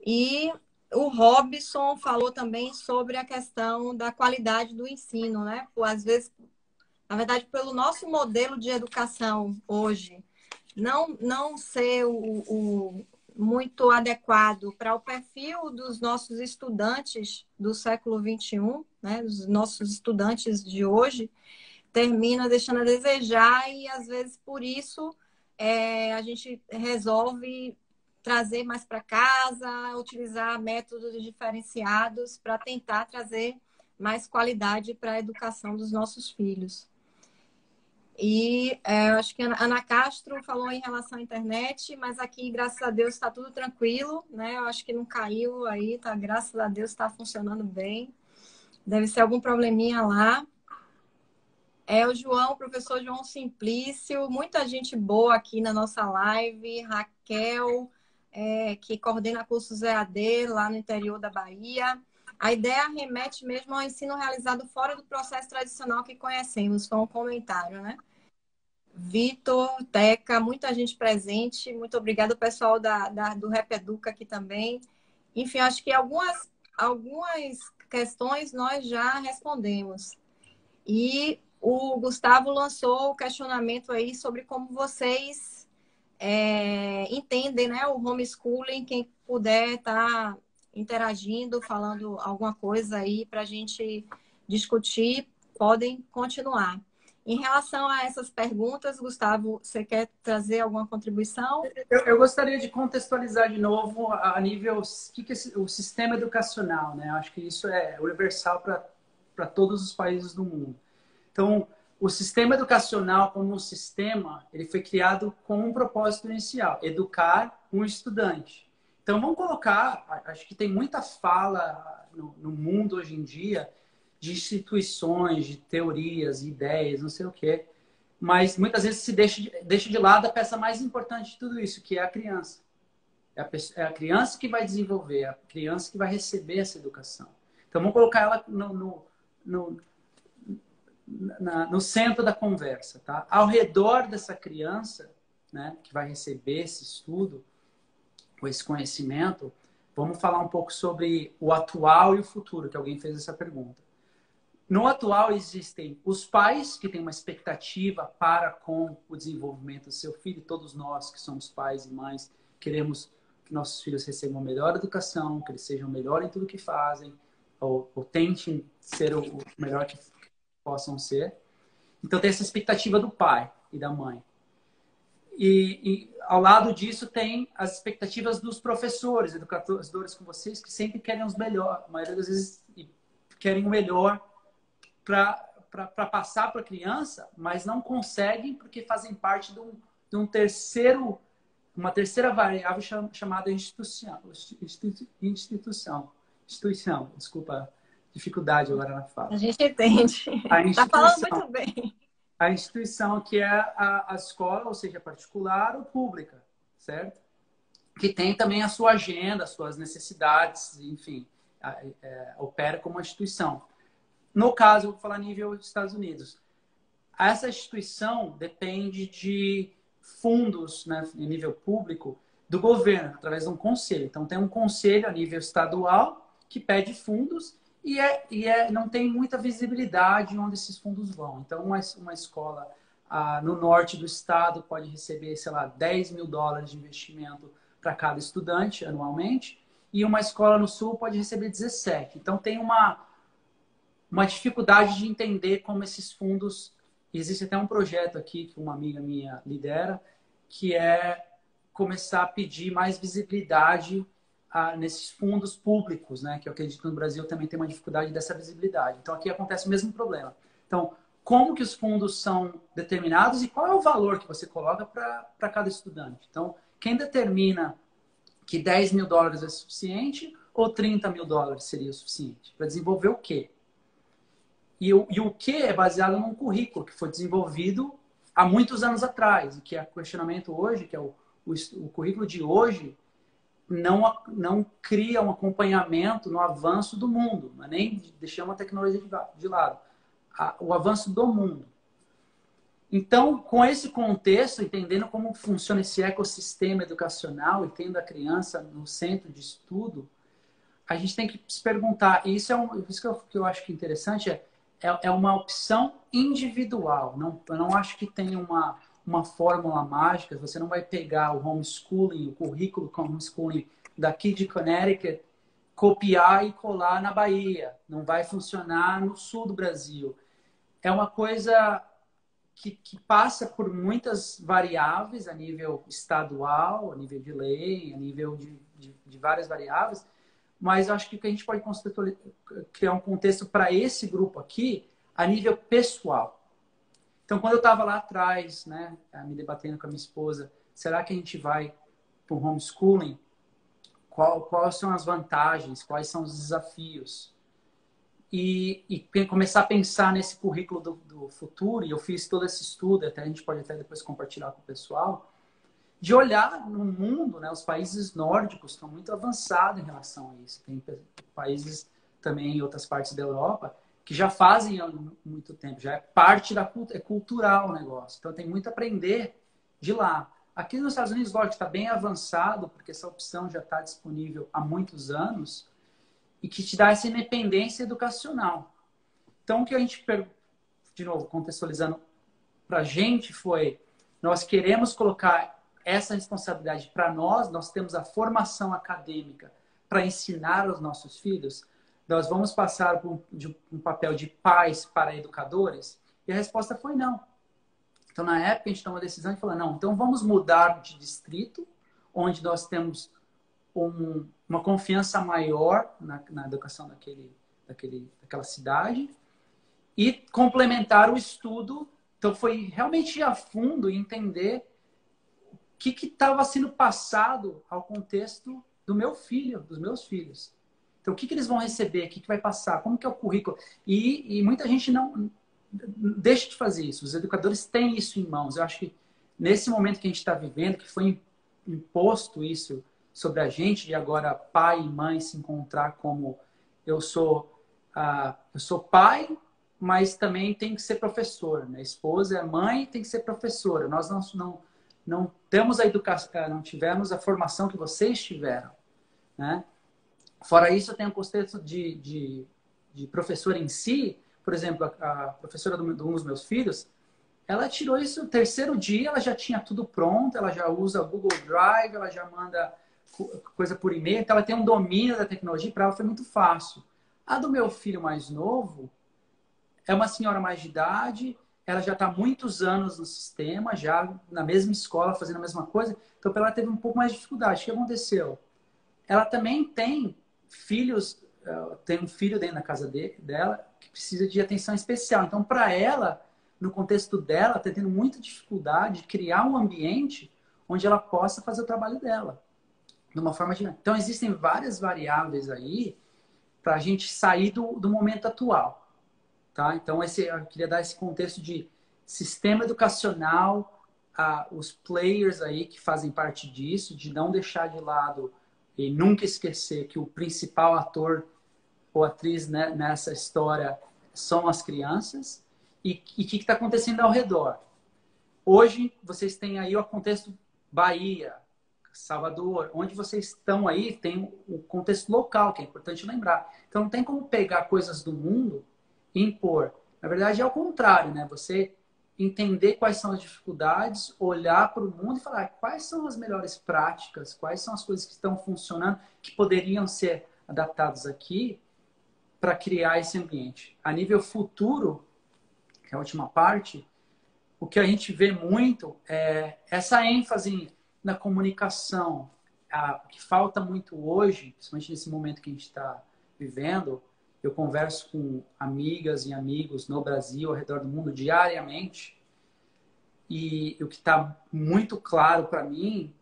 E o Robson falou também sobre a questão da qualidade do ensino, né? Às vezes, na verdade, pelo nosso modelo de educação hoje, não ser muito adequado para o perfil dos nossos estudantes do século XXI, né? Dos nossos estudantes de hoje, termina deixando a desejar e, às vezes, por isso, a gente resolve trazer mais para casa, utilizar métodos diferenciados para tentar trazer mais qualidade para a educação dos nossos filhos. E acho que a Ana Castro falou em relação à internet, mas aqui, graças a Deus, está tudo tranquilo, né? Eu acho que não caiu aí, tá? Graças a Deus está funcionando bem. Deve ser algum probleminha lá. O João, o professor João Simplício, muita gente boa aqui na nossa live. Raquel, que coordena cursos EAD lá no interior da Bahia. A ideia remete mesmo ao ensino realizado fora do processo tradicional que conhecemos. Foi um comentário, né? Vitor, Teca, muita gente presente. Muito obrigada, o pessoal do Rap Educa aqui também. Enfim, acho que algumas questões nós já respondemos. E o Gustavo lançou o questionamento aí sobre como vocês entendem, né, o homeschooling. Quem puder estar interagindo, falando alguma coisa aí para a gente discutir, podem continuar. Em relação a essas perguntas, Gustavo, você quer trazer alguma contribuição? Eu gostaria de contextualizar de novo a nível que o sistema educacional, né? Eu acho que isso é universal para todos os países do mundo. Então, o sistema educacional como um sistema, ele foi criado com um propósito inicial: educar um estudante. Então, vamos colocar, acho que tem muita fala no mundo hoje em dia de instituições, de teorias, ideias, não sei o quê, mas muitas vezes se deixa de lado a peça mais importante de tudo isso, que é a criança. É a criança que vai desenvolver, é a criança que vai receber essa educação. Então, vamos colocar ela no centro da conversa, tá? Ao redor dessa criança, né, que vai receber esse estudo, ou esse conhecimento, vamos falar um pouco sobre o atual e o futuro, que alguém fez essa pergunta. No atual existem os pais que têm uma expectativa para com o desenvolvimento do seu filho. Todos nós que somos pais e mães queremos que nossos filhos recebam a melhor educação, que eles sejam melhor em tudo que fazem, ou tentem ser o melhor que possam ser. Então tem essa expectativa do pai e da mãe. E ao lado disso tem as expectativas dos professores, educadores como vocês, que sempre querem os melhores, a maioria das vezes querem o melhor para passar para a criança, mas não conseguem porque fazem parte de uma terceira variável chamada instituição. Desculpa, dificuldade agora na fala. A gente entende. Está falando muito bem. A instituição que é a escola, ou seja, particular ou pública, certo? Que tem também a sua agenda, as suas necessidades, enfim, opera como uma instituição. No caso, eu vou falar nível dos Estados Unidos. Essa instituição depende de fundos, né, em nível público, do governo, através de um conselho. Então, tem um conselho a nível estadual que pede fundos e não tem muita visibilidade onde esses fundos vão. Então, uma escola no norte do estado pode receber, sei lá, $10 mil de investimento para cada estudante anualmente, e uma escola no sul pode receber 17. Então, tem uma dificuldade de entender como esses fundos... Existe até um projeto aqui que uma amiga minha lidera, que é começar a pedir mais visibilidade nesses fundos públicos, né? Que eu acredito que no Brasil também tem uma dificuldade dessa visibilidade. Então, aqui acontece o mesmo problema. Então, como que os fundos são determinados e qual é o valor que você coloca para cada estudante? Então, quem determina que $10 mil é suficiente ou $30 mil seria o suficiente? Para desenvolver o quê? E o que é baseado num currículo que foi desenvolvido há muitos anos atrás, e que é o questionamento hoje, que é o currículo de hoje, não cria um acompanhamento no avanço do mundo, mas nem deixamos a tecnologia de lado. O avanço do mundo. Então, com esse contexto, entendendo como funciona esse ecossistema educacional e tendo a criança no centro de estudo, a gente tem que se perguntar, e isso que eu acho que é interessante, é uma opção individual. Eu não acho que tem uma fórmula mágica, você não vai pegar o homeschooling, o currículo com homeschooling daqui de Connecticut, copiar e colar na Bahia. Não vai funcionar no sul do Brasil. É uma coisa que passa por muitas variáveis a nível estadual, a nível de lei, a nível de várias variáveis, mas eu acho que a gente pode criar um contexto para esse grupo aqui a nível pessoal. Então, quando eu estava lá atrás, né, me debatendo com a minha esposa, será que a gente vai para o homeschooling? Quais são as vantagens? Quais são os desafios? E começar a pensar nesse currículo do futuro, e eu fiz todo esse estudo, até a gente pode até depois compartilhar com o pessoal, de olhar no mundo, né, os países nórdicos estão muito avançados em relação a isso. Tem países também em outras partes da Europa que já fazem há muito tempo, já é parte da é cultural o negócio. Então tem muito a aprender de lá. Aqui nos Estados Unidos, lógico, está bem avançado, porque essa opção já está disponível há muitos anos e que te dá essa independência educacional. Então, o que a gente, de novo, contextualizando para a gente foi, nós queremos colocar essa responsabilidade para nós temos a formação acadêmica para ensinar aos nossos filhos, nós vamos passar por um papel de pais para educadores? E a resposta foi não. Então, na época, a gente tomou a decisão de falar, não, então vamos mudar de distrito, onde nós temos uma confiança maior na educação daquela cidade e complementar o estudo. Então, foi realmente ir a fundo e entender o que estava sendo passado ao contexto do meu filho, dos meus filhos. Então, o que eles vão receber? O que vai passar? Como que é o currículo? E muita gente não deixa de fazer isso. Os educadores têm isso em mãos. Eu acho que nesse momento que a gente está vivendo, que foi imposto isso sobre a gente, de agora pai e mãe se encontrar como eu sou pai, mas também tem que ser professor. Minha esposa é mãe, tem que ser professora. Nós não temos a educação, não tivemos a formação que vocês tiveram, né? Fora isso, eu tenho um contexto de professor em si. Por exemplo, a professora de um dos meus filhos, ela tirou isso no terceiro dia, ela já tinha tudo pronto, ela já usa o Google Drive, ela já manda coisa por e-mail, então ela tem um domínio da tecnologia, para ela foi muito fácil. A do meu filho mais novo é uma senhora mais de idade, ela já está há muitos anos no sistema, já na mesma escola, fazendo a mesma coisa, então ela teve um pouco mais de dificuldade. O que aconteceu? Ela também tem filhos, tem um filho dentro da casa dela que precisa de atenção especial. Então, para ela, no contexto dela, está tendo muita dificuldade de criar um ambiente onde ela possa fazer o trabalho dela de uma forma dinâmica. Então, existem várias variáveis aí para a gente sair do momento atual. Tá? Então, eu queria dar esse contexto de sistema educacional, os players aí que fazem parte disso, de não deixar de lado e nunca esquecer que o principal ator ou atriz, né, nessa história são as crianças e o que está acontecendo ao redor. Hoje, vocês têm aí o contexto Bahia, Salvador, onde vocês estão aí, tem o contexto local, que é importante lembrar. Então, não tem como pegar coisas do mundo e impor. Na verdade, é o contrário, né? Você entender quais são as dificuldades, olhar para o mundo e falar quais são as melhores práticas, quais são as coisas que estão funcionando, que poderiam ser adaptadas aqui para criar esse ambiente. A nível futuro, que é a última parte, o que a gente vê muito é essa ênfase na comunicação, que falta muito hoje, principalmente nesse momento que a gente está vivendo. Eu converso com amigas e amigos no Brasil, ao redor do mundo, diariamente. E o que está muito claro para mim,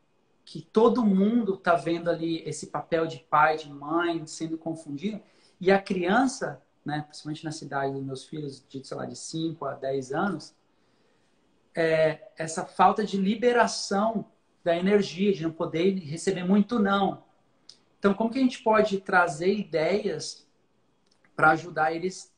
que todo mundo está vendo ali esse papel de pai, de mãe, sendo confundido. E a criança, né, principalmente na cidade dos meus filhos, sei lá, de 5 a 10 anos, essa falta de liberação da energia, de não poder receber muito não. Então, como que a gente pode trazer ideias para ajudar eles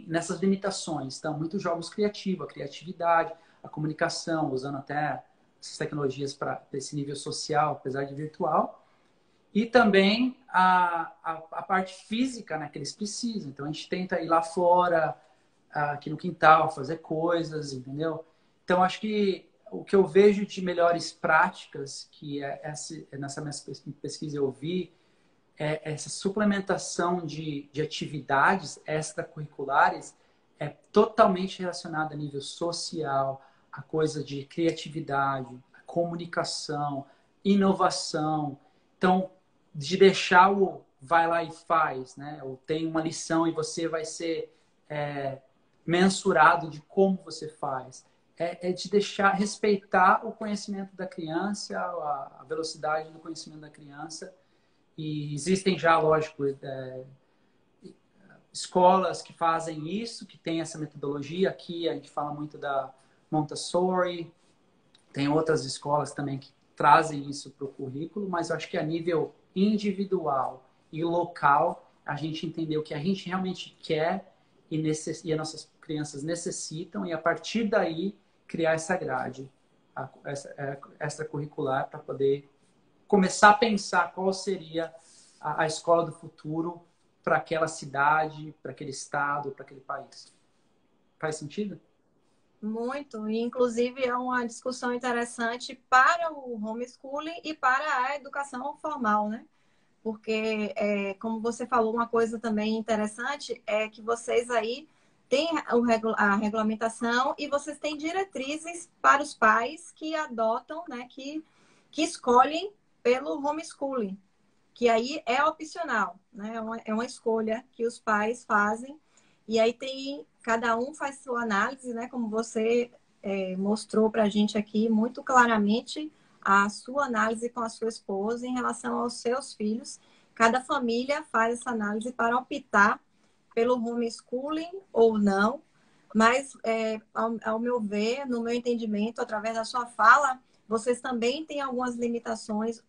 nessas limitações? Então, muitos jogos criativos, a criatividade, a comunicação, usando até essas tecnologias para esse nível social, apesar de virtual. E também a parte física, né, que eles precisam. Então, a gente tenta ir lá fora, aqui no quintal, fazer coisas, entendeu? Então, acho que o que eu vejo de melhores práticas, que nessa minha pesquisa eu vi, é essa suplementação de atividades extracurriculares é totalmente relacionada a nível social, a coisa de criatividade, comunicação, inovação. Então, de deixar o vai lá e faz, né? Ou tem uma lição e você vai ser mensurado de como você faz. É de deixar, respeitar o conhecimento da criança, a velocidade do conhecimento da criança. E existem já, lógico, escolas que fazem isso, que tem essa metodologia. Aqui a gente fala muito da Montessori, tem outras escolas também que trazem isso para o currículo, mas eu acho que a nível individual e local, a gente entender o que a gente realmente quer e as nossas crianças necessitam, e a partir daí criar essa grade extracurricular para poder começar a pensar qual seria a escola do futuro para aquela cidade, para aquele estado, para aquele país. Faz sentido? Muito, e inclusive é uma discussão interessante para o homeschooling e para a educação formal, né? Porque, como você falou, uma coisa também interessante é que vocês aí têm a regulamentação e vocês têm diretrizes para os pais que adotam, né, que escolhem pelo homeschooling, que aí é opcional, né? É uma escolha que os pais fazem. E aí cada um faz sua análise, né? Como você mostrou para a gente aqui muito claramente a sua análise com a sua esposa em relação aos seus filhos. Cada família faz essa análise para optar pelo homeschooling ou não. Mas, ao meu ver, no meu entendimento, através da sua fala, vocês também têm algumas limitações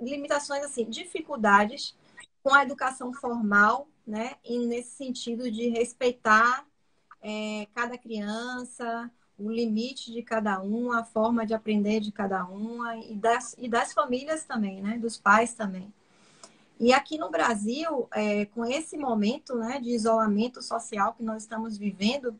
assim, dificuldades com a educação formal, né? E nesse sentido de respeitar cada criança, o limite de cada um, a forma de aprender de cada uma e das famílias também, né? Dos pais também. E aqui no Brasil, com esse momento, né, de isolamento social que nós estamos vivendo,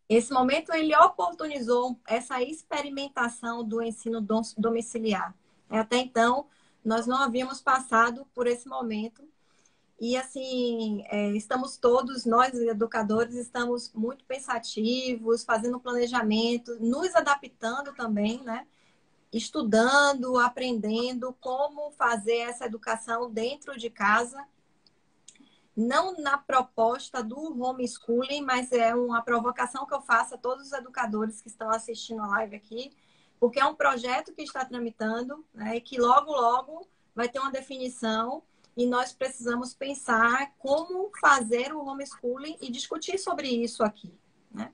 esse momento ele oportunizou essa experimentação do ensino domiciliar. Até então, nós não havíamos passado por esse momento. E assim, estamos todos, nós educadores, estamos muito pensativos, fazendo planejamento, nos adaptando também, né? Estudando, aprendendo como fazer essa educação dentro de casa, não na proposta do homeschooling, mas é uma provocação que eu faço a todos os educadores que estão assistindo a live aqui, porque é um projeto que está tramitando, né, e que logo, logo vai ter uma definição e nós precisamos pensar como fazer o homeschooling e discutir sobre isso aqui, né?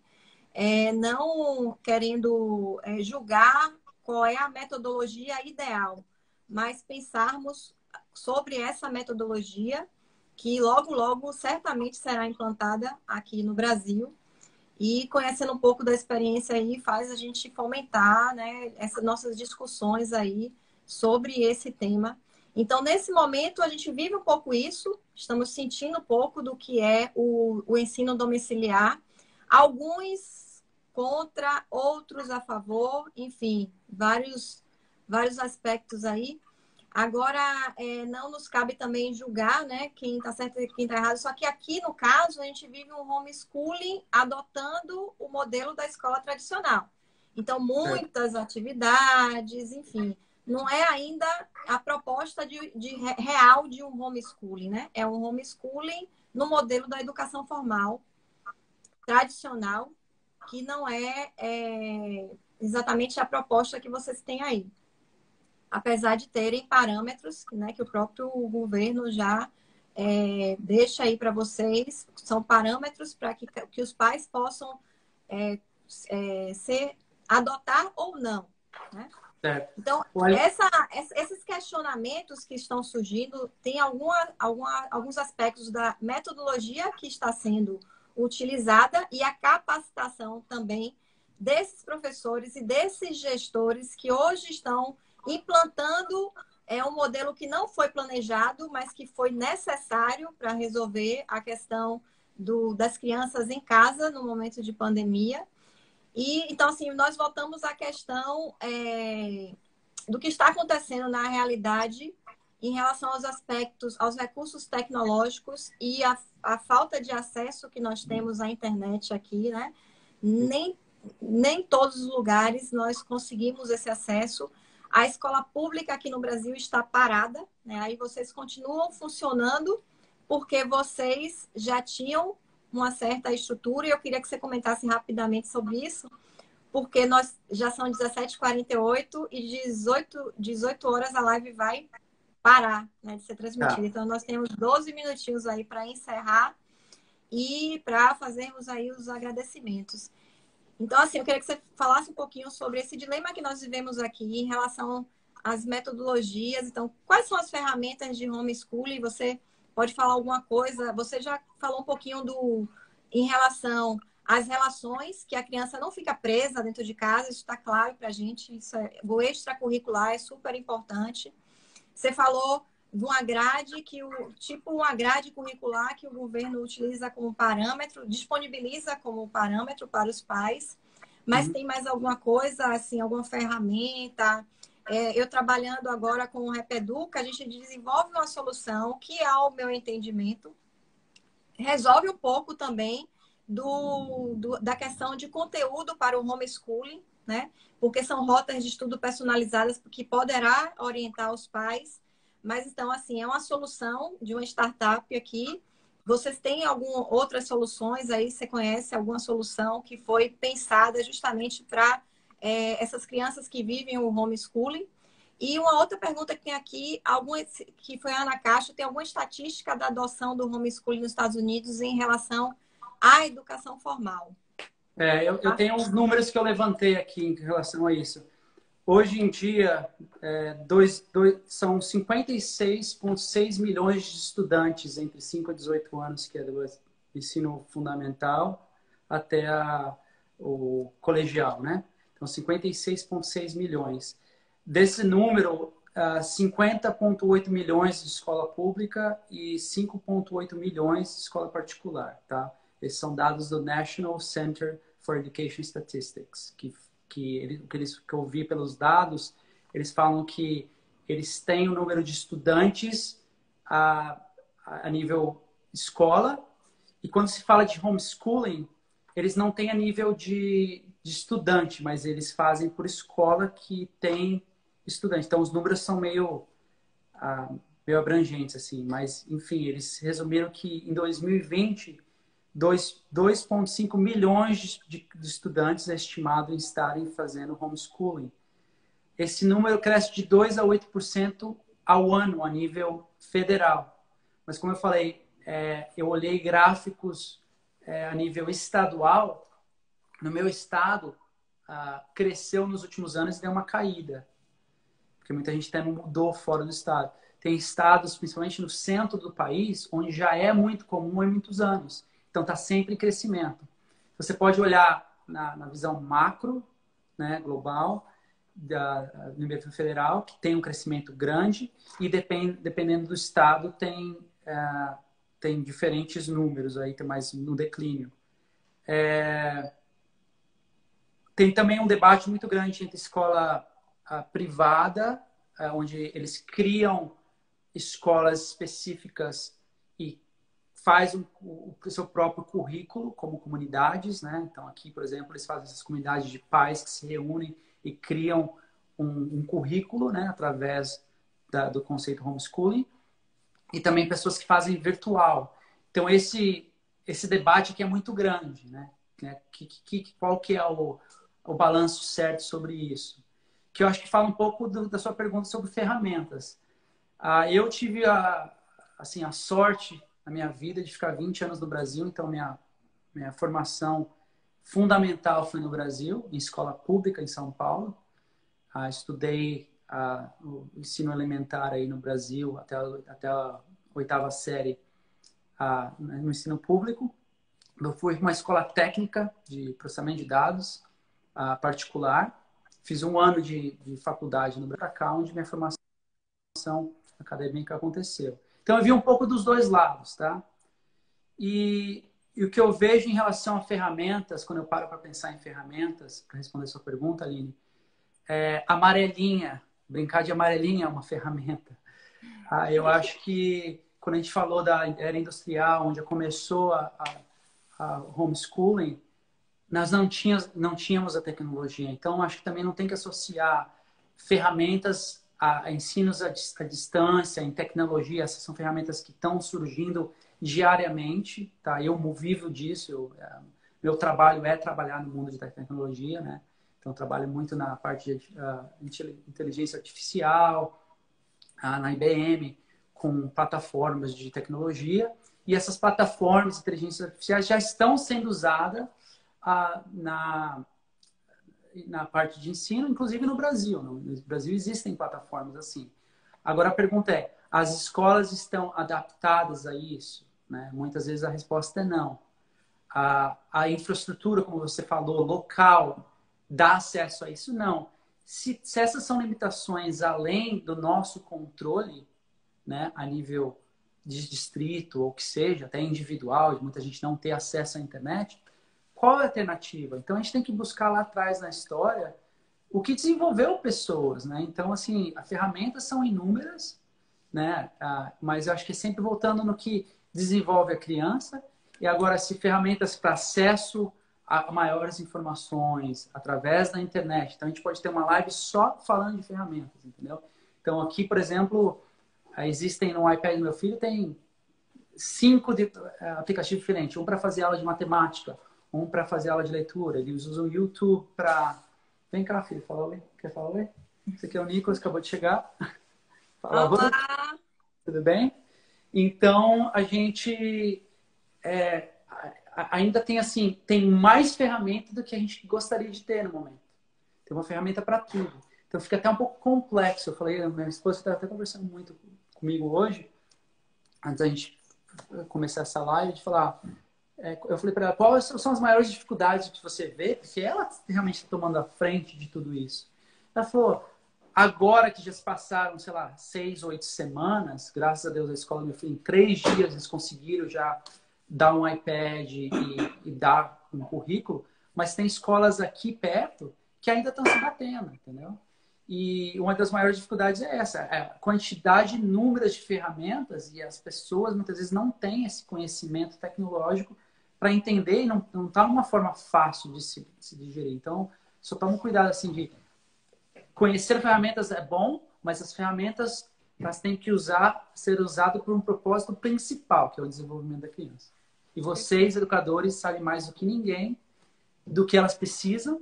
Não querendo julgar qual é a metodologia ideal, mas pensarmos sobre essa metodologia que logo, logo, certamente será implantada aqui no Brasil. E conhecendo um pouco da experiência aí, faz a gente fomentar, né, essas nossas discussões aí sobre esse tema. Então, nesse momento, a gente vive um pouco isso, estamos sentindo um pouco do que é o ensino domiciliar. Alguns contra, outros a favor, enfim, vários aspectos aí. Agora, não nos cabe também julgar, né, quem está certo e quem está errado. Só que aqui, no caso, a gente vive um homeschooling adotando o modelo da escola tradicional. Então, muitas atividades, enfim. Não é ainda a proposta real de um homeschooling, né? É um homeschooling no modelo da educação formal, tradicional, que não é exatamente a proposta que vocês têm aí, apesar de terem parâmetros, né, que o próprio governo já deixa aí para vocês, são parâmetros para que os pais possam adotar ou não, né? Então, esses questionamentos que estão surgindo, tem alguns aspectos da metodologia que está sendo utilizada e a capacitação também desses professores e desses gestores que hoje estão implantando um modelo que não foi planejado, mas que foi necessário para resolver a questão das crianças em casa no momento de pandemia. E, então, assim, nós voltamos à questão do que está acontecendo na realidade em relação aos aspectos, aos recursos tecnológicos e a falta de acesso que nós temos à internet aqui, né? Nem, nem todos os lugares nós conseguimos esse acesso. A escola pública aqui no Brasil está parada, né? Aí vocês continuam funcionando porque vocês já tinham uma certa estrutura e eu queria que você comentasse rapidamente sobre isso, porque nós já são 17h48 e 18 horas a live vai parar, né, de ser transmitida. Tá. Então, nós temos 12 minutinhos aí para encerrar e para fazermos aí os agradecimentos. Então, assim, eu queria que você falasse um pouquinho sobre esse dilema que nós vivemos aqui em relação às metodologias. Então, quais são as ferramentas de homeschooling? Você pode falar alguma coisa? Você já falou um pouquinho em relação às relações, que a criança não fica presa dentro de casa, isso está claro para a gente. Isso o extracurricular é super importante. Você falou de uma grade tipo uma grade curricular que o governo utiliza como parâmetro, disponibiliza como parâmetro para os pais. Mas Uhum. tem mais alguma coisa, assim, alguma ferramenta? Eu trabalhando agora com o Repeduca, a gente desenvolve uma solução que, ao meu entendimento, resolve um pouco também da questão de conteúdo para o homeschooling, né? Porque são rotas de estudo personalizadas que poderá orientar os pais. Mas então, assim, é uma solução de uma startup aqui. Vocês têm algumas outras soluções aí? Você conhece alguma solução que foi pensada justamente para essas crianças que vivem o homeschooling? E uma outra pergunta que tem aqui, que foi a Ana Castro, tem alguma estatística da adoção do homeschooling nos Estados Unidos em relação à educação formal? Eu Tá? tenho uns números que eu levantei aqui em relação a isso. Hoje em dia, são 56,6 milhões de estudantes entre 5 a 18 anos, que é do ensino fundamental até o colegial, né? Então, 56,6 milhões. Desse número, 50,8 milhões de escola pública e 5,8 milhões de escola particular, tá? Esses são dados do National Center for Education Statistics, que eu vi pelos dados, eles falam que eles têm o número de estudantes a nível escola, e quando se fala de homeschooling, eles não têm a nível de estudante, mas eles fazem por escola que tem estudante. Então, os números são meio abrangentes, assim. Mas, enfim, eles resumiram que em 2020, 2,5 milhões de estudantes é estimado em estarem fazendo homeschooling. Esse número cresce de 2 a 8% ao ano, a nível federal. Mas, como eu falei, eu olhei gráficos a nível estadual. No meu estado, cresceu nos últimos anos e deu uma caída. Porque muita gente até não mudou fora do estado. Tem estados, principalmente no centro do país, onde já é muito comum há muitos anos. Então, está sempre em crescimento. Você pode olhar na visão macro, né, global, do nível federal, que tem um crescimento grande, e dependendo do estado, tem diferentes números, aí tem mais no declínio. Tem também um debate muito grande entre escola privada, onde eles criam escolas específicas e faz o seu próprio currículo como comunidades, né? Então aqui, por exemplo, eles fazem essas comunidades de pais que se reúnem e criam um currículo, né? Através do conceito homeschooling, e também pessoas que fazem virtual. Então esse debate aqui é muito grande, né? Qual que é o balanço certo sobre isso? Que eu acho que fala um pouco da sua pergunta sobre ferramentas. Eu tive assim, a sorte na minha vida de ficar 20 anos no Brasil, então minha formação fundamental foi no Brasil, em escola pública em São Paulo. Estudei o ensino elementar aí no Brasil até a oitava série no ensino público. Eu fui para uma escola técnica de processamento de dados particular. Fiz um ano de faculdade no Brasil, onde minha formação acadêmica aconteceu. Então, eu vi um pouco dos dois lados, tá? E E o que eu vejo em relação a ferramentas, quando eu paro para pensar em ferramentas, para responder a sua pergunta, Aline, amarelinha, brincar de amarelinha é uma ferramenta. Eu acho que quando a gente falou da era industrial, onde começou a homeschooling, nós não tínhamos a tecnologia. Então, acho que também não tem que associar ferramentas a ensinos à distância, em tecnologia. Essas são ferramentas que estão surgindo diariamente. Tá? Eu vivo disso. Meu trabalho é trabalhar no mundo de tecnologia, né? Então, eu trabalho muito na parte de inteligência artificial, na IBM, com plataformas de tecnologia. E essas plataformas de inteligência artificial já estão sendo usadas na parte de ensino, inclusive no Brasil. No Brasil existem plataformas assim. Agora a pergunta é, as escolas estão adaptadas a isso? Né? Muitas vezes a resposta é não. A infraestrutura, como você falou, local, dá acesso a isso? Não. Se essas são limitações além do nosso controle, né, a nível de distrito ou que seja, até individual, de muita gente não ter acesso à internet, qual é a alternativa? Então, a gente tem que buscar lá atrás na história o que desenvolveu pessoas, né? Então, assim, as ferramentas são inúmeras, né? Mas eu acho que é sempre voltando no que desenvolve a criança. E agora, se ferramentas para acesso a maiores informações através da internet. Então, a gente pode ter uma live só falando de ferramentas, entendeu? Então, aqui, por exemplo, existem no iPad do meu filho, tem 5 aplicativos diferentes. Um para fazer aula de matemática, um para fazer aula de leitura. Eles usam o YouTube para... Vem cá, filho, fala oi. Quer falar oi? Esse aqui é o Nicolas, acabou de chegar. Fala oi. Olá! Tudo bem? Então, a gente ainda tem, assim, tem mais ferramenta do que a gente gostaria de ter no momento. Tem uma ferramenta para tudo. Então, fica até um pouco complexo. Eu falei, minha esposa está até conversando muito comigo hoje, antes da gente começar essa live, de falar... eu falei para ela, quais são as maiores dificuldades que você vê? Porque ela realmente está tomando a frente de tudo isso. Ela falou, agora que já se passaram, sei lá, 6 ou 8 semanas, graças a Deus a escola do meu filho, em 3 dias eles conseguiram já dar um iPad e dar um currículo, mas tem escolas aqui perto que ainda estão se batendo, entendeu? E uma das maiores dificuldades é essa, a quantidade inúmera de ferramentas, e as pessoas muitas vezes não têm esse conhecimento tecnológico para entender, e não está numa forma fácil de se digerir. Então, só toma cuidado assim de conhecer ferramentas é bom, mas as ferramentas elas têm que ser usadas por um propósito principal, que é o desenvolvimento da criança. E vocês, educadores, sabem mais do que ninguém do que elas precisam.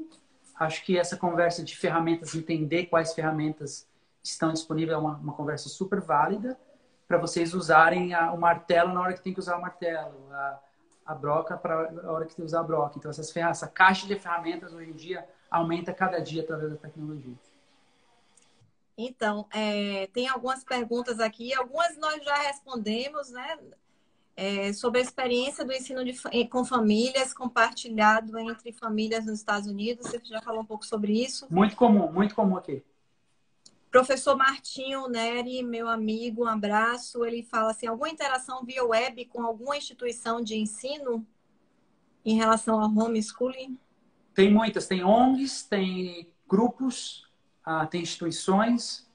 Acho que essa conversa de ferramentas, entender quais ferramentas estão disponíveis, é uma conversa super válida para vocês usarem o martelo na hora que tem que usar o martelo, a broca para a hora que tem que usar a broca. Então, essa caixa de ferramentas hoje em dia aumenta cada dia através da tecnologia. Então, tem algumas perguntas aqui, algumas nós já respondemos, né? Sobre a experiência do ensino com famílias, compartilhado entre famílias nos Estados Unidos. Você já falou um pouco sobre isso. Muito comum aqui. Professor Martinho Neri, meu amigo, um abraço. Ele fala assim, alguma interação via web com alguma instituição de ensino em relação ao homeschooling? Tem muitas. Tem ONGs, tem grupos, tem instituições.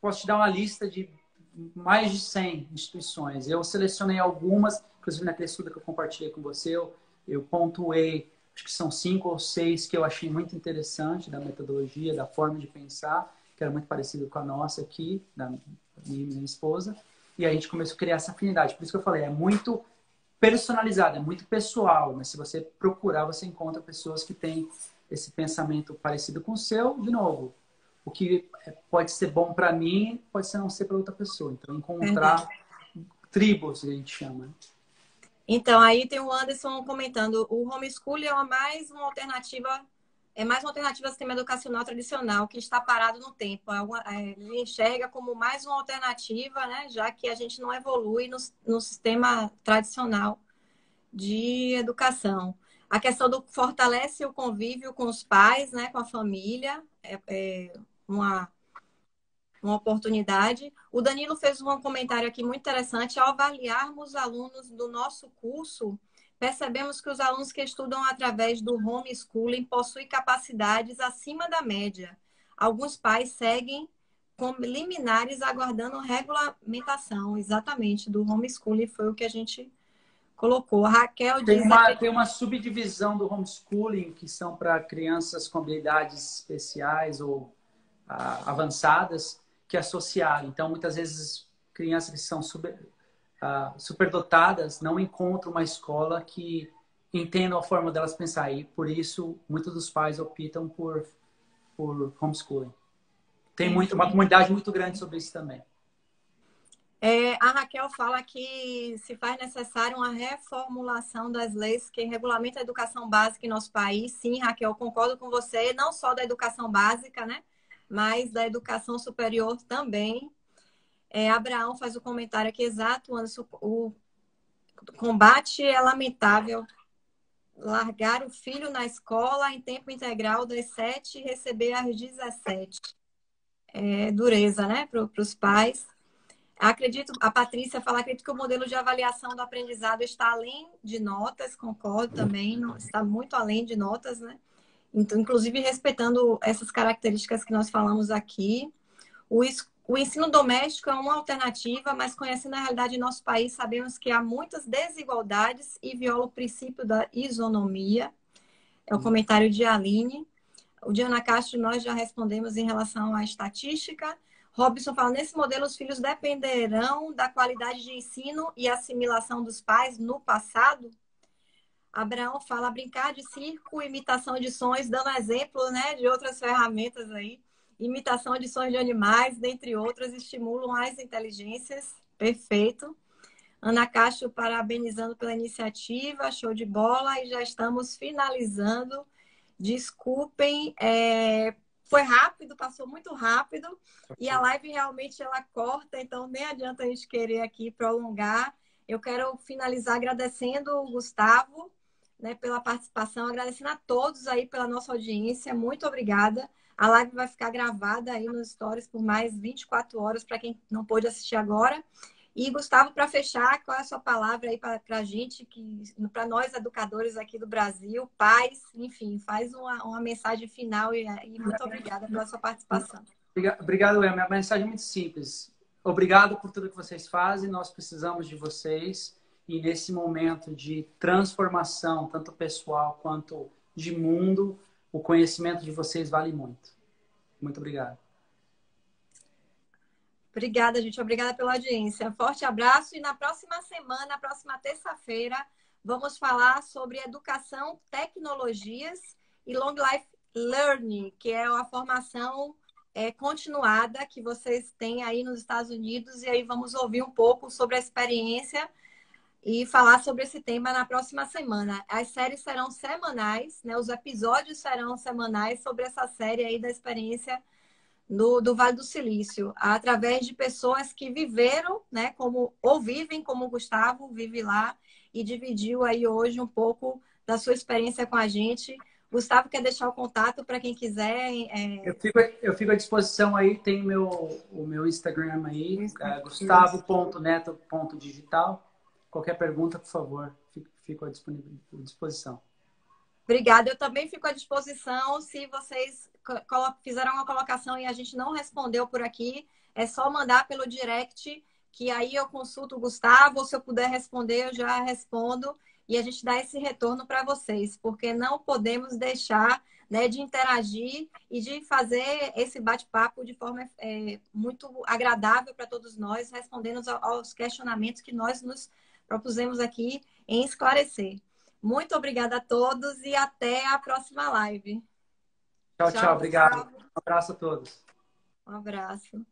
Posso te dar uma lista de mais de 100 instituições. Eu selecionei algumas, inclusive naquele estudo que eu compartilhei com você, eu pontuei, acho que são 5 ou 6 que eu achei muito interessante da metodologia, da forma de pensar, que era muito parecido com a nossa aqui, da minha esposa, e aí a gente começou a criar essa afinidade. Por isso que eu falei, é muito personalizado, é muito pessoal, mas se você procurar, você encontra pessoas que têm esse pensamento parecido com o seu, de novo. O que pode ser bom para mim, pode não ser para outra pessoa. Então, encontrar tribos, a gente chama. Então, aí tem o Anderson comentando, o homeschooling é mais uma alternativa ao sistema educacional tradicional, que está parado no tempo. Ele enxerga como mais uma alternativa, né? Já que a gente não evolui no sistema tradicional de educação. A questão do fortalece o convívio com os pais, né? Com a família. uma oportunidade. O Danilo fez um comentário aqui muito interessante. Ao avaliarmos alunos do nosso curso, percebemos que os alunos que estudam através do homeschooling possuem capacidades acima da média. Alguns pais seguem com liminares aguardando regulamentação, exatamente, do homeschooling, foi o que a gente colocou. A Raquel diz... Tem uma subdivisão do homeschooling que são para crianças com habilidades especiais ou avançadas que associaram. Então, muitas vezes, crianças que são superdotadas não encontram uma escola que entenda a forma delas pensar. E, por isso, muitos dos pais optam por homeschooling. Tem uma comunidade muito grande sobre isso também. A Raquel fala que se faz necessário uma reformulação das leis que regulamentam a educação básica em nosso país. Sim, Raquel, concordo com você, não só da educação básica, né? Mas da educação superior também. Abraão faz o comentário aqui exato, Anderson, o combate é lamentável. Largar o filho na escola em tempo integral das 7 e receber às 17. É dureza, né, para os pais. Acredito, a Patrícia fala, acredito que o modelo de avaliação do aprendizado está além de notas, concordo também, está muito além de notas, né? Então, inclusive respeitando essas características que nós falamos aqui. O ensino doméstico é uma alternativa, mas conhecendo a realidade em nosso país, sabemos que há muitas desigualdades e viola o princípio da isonomia. É o comentário de Aline. O Diana Castro, nós já respondemos em relação à estatística. Robson fala, nesse modelo, os filhos dependerão da qualidade de ensino e assimilação dos pais no passado? Abraão fala, brincar de circo, imitação de sons, dando exemplo, né, de outras ferramentas aí. Imitação de sons de animais, dentre outras, estimulam as inteligências. Perfeito. Ana Castro parabenizando pela iniciativa, show de bola. E já estamos finalizando. Desculpem, foi rápido, passou muito rápido. E a live realmente ela corta, então nem adianta a gente querer aqui prolongar. Eu quero finalizar agradecendo o Gustavo, né, pela participação, agradecendo a todos aí pela nossa audiência. Muito obrigada. A live vai ficar gravada aí nos stories por mais 24 horas para quem não pôde assistir agora. E, Gustavo, para fechar, qual é a sua palavra aí para a gente, para nós educadores aqui do Brasil, pais, enfim, faz uma mensagem final e muito obrigada pela sua participação. Obrigado, Emma. A mensagem é muito simples. Obrigado por tudo que vocês fazem, nós precisamos de vocês e nesse momento de transformação, tanto pessoal quanto de mundo, o conhecimento de vocês vale muito. Muito obrigado. Obrigada, gente. Obrigada pela audiência. Forte abraço. E na próxima semana, na próxima terça-feira, vamos falar sobre educação, tecnologias e Long Life Learning, que é a formação continuada que vocês têm aí nos Estados Unidos. E aí vamos ouvir um pouco sobre a experiência e falar sobre esse tema na próxima semana. As séries serão semanais, né? Os episódios serão semanais sobre essa série aí da experiência do Vale do Silício, através de pessoas que viveram, né, ou vivem como o Gustavo vive lá e dividiu aí hoje um pouco da sua experiência com a gente. Gustavo, quer deixar o contato para quem quiser? Eu fico à disposição aí, tem o meu Instagram aí, gustavo.neto.digital. Qualquer pergunta, por favor, fico à disposição. Obrigada. Eu também fico à disposição. Se vocês fizeram uma colocação e a gente não respondeu por aqui, é só mandar pelo direct, que aí eu consulto o Gustavo, ou se eu puder responder, eu já respondo e a gente dá esse retorno para vocês, porque não podemos deixar, né, de interagir e de fazer esse bate-papo de forma muito agradável para todos nós, respondendo aos questionamentos que nós nos propusemos aqui em esclarecer. Muito obrigada a todos e até a próxima live. Tchau, tchau. Obrigado. Um abraço a todos. Um abraço.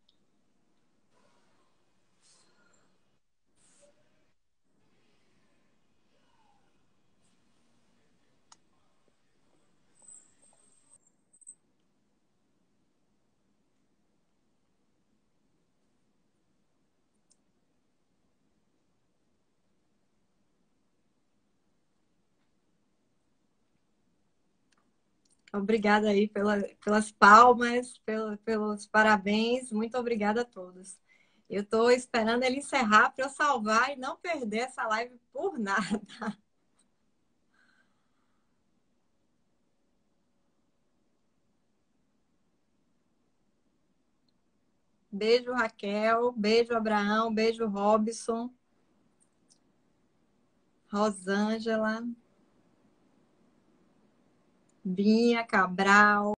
Obrigada aí pelas palmas, pelos parabéns. Muito obrigada a todos. Eu estou esperando ele encerrar para eu salvar e não perder essa live por nada. Beijo, Raquel. Beijo, Abraão. Beijo, Robson. Rosângela. Binha Cabral.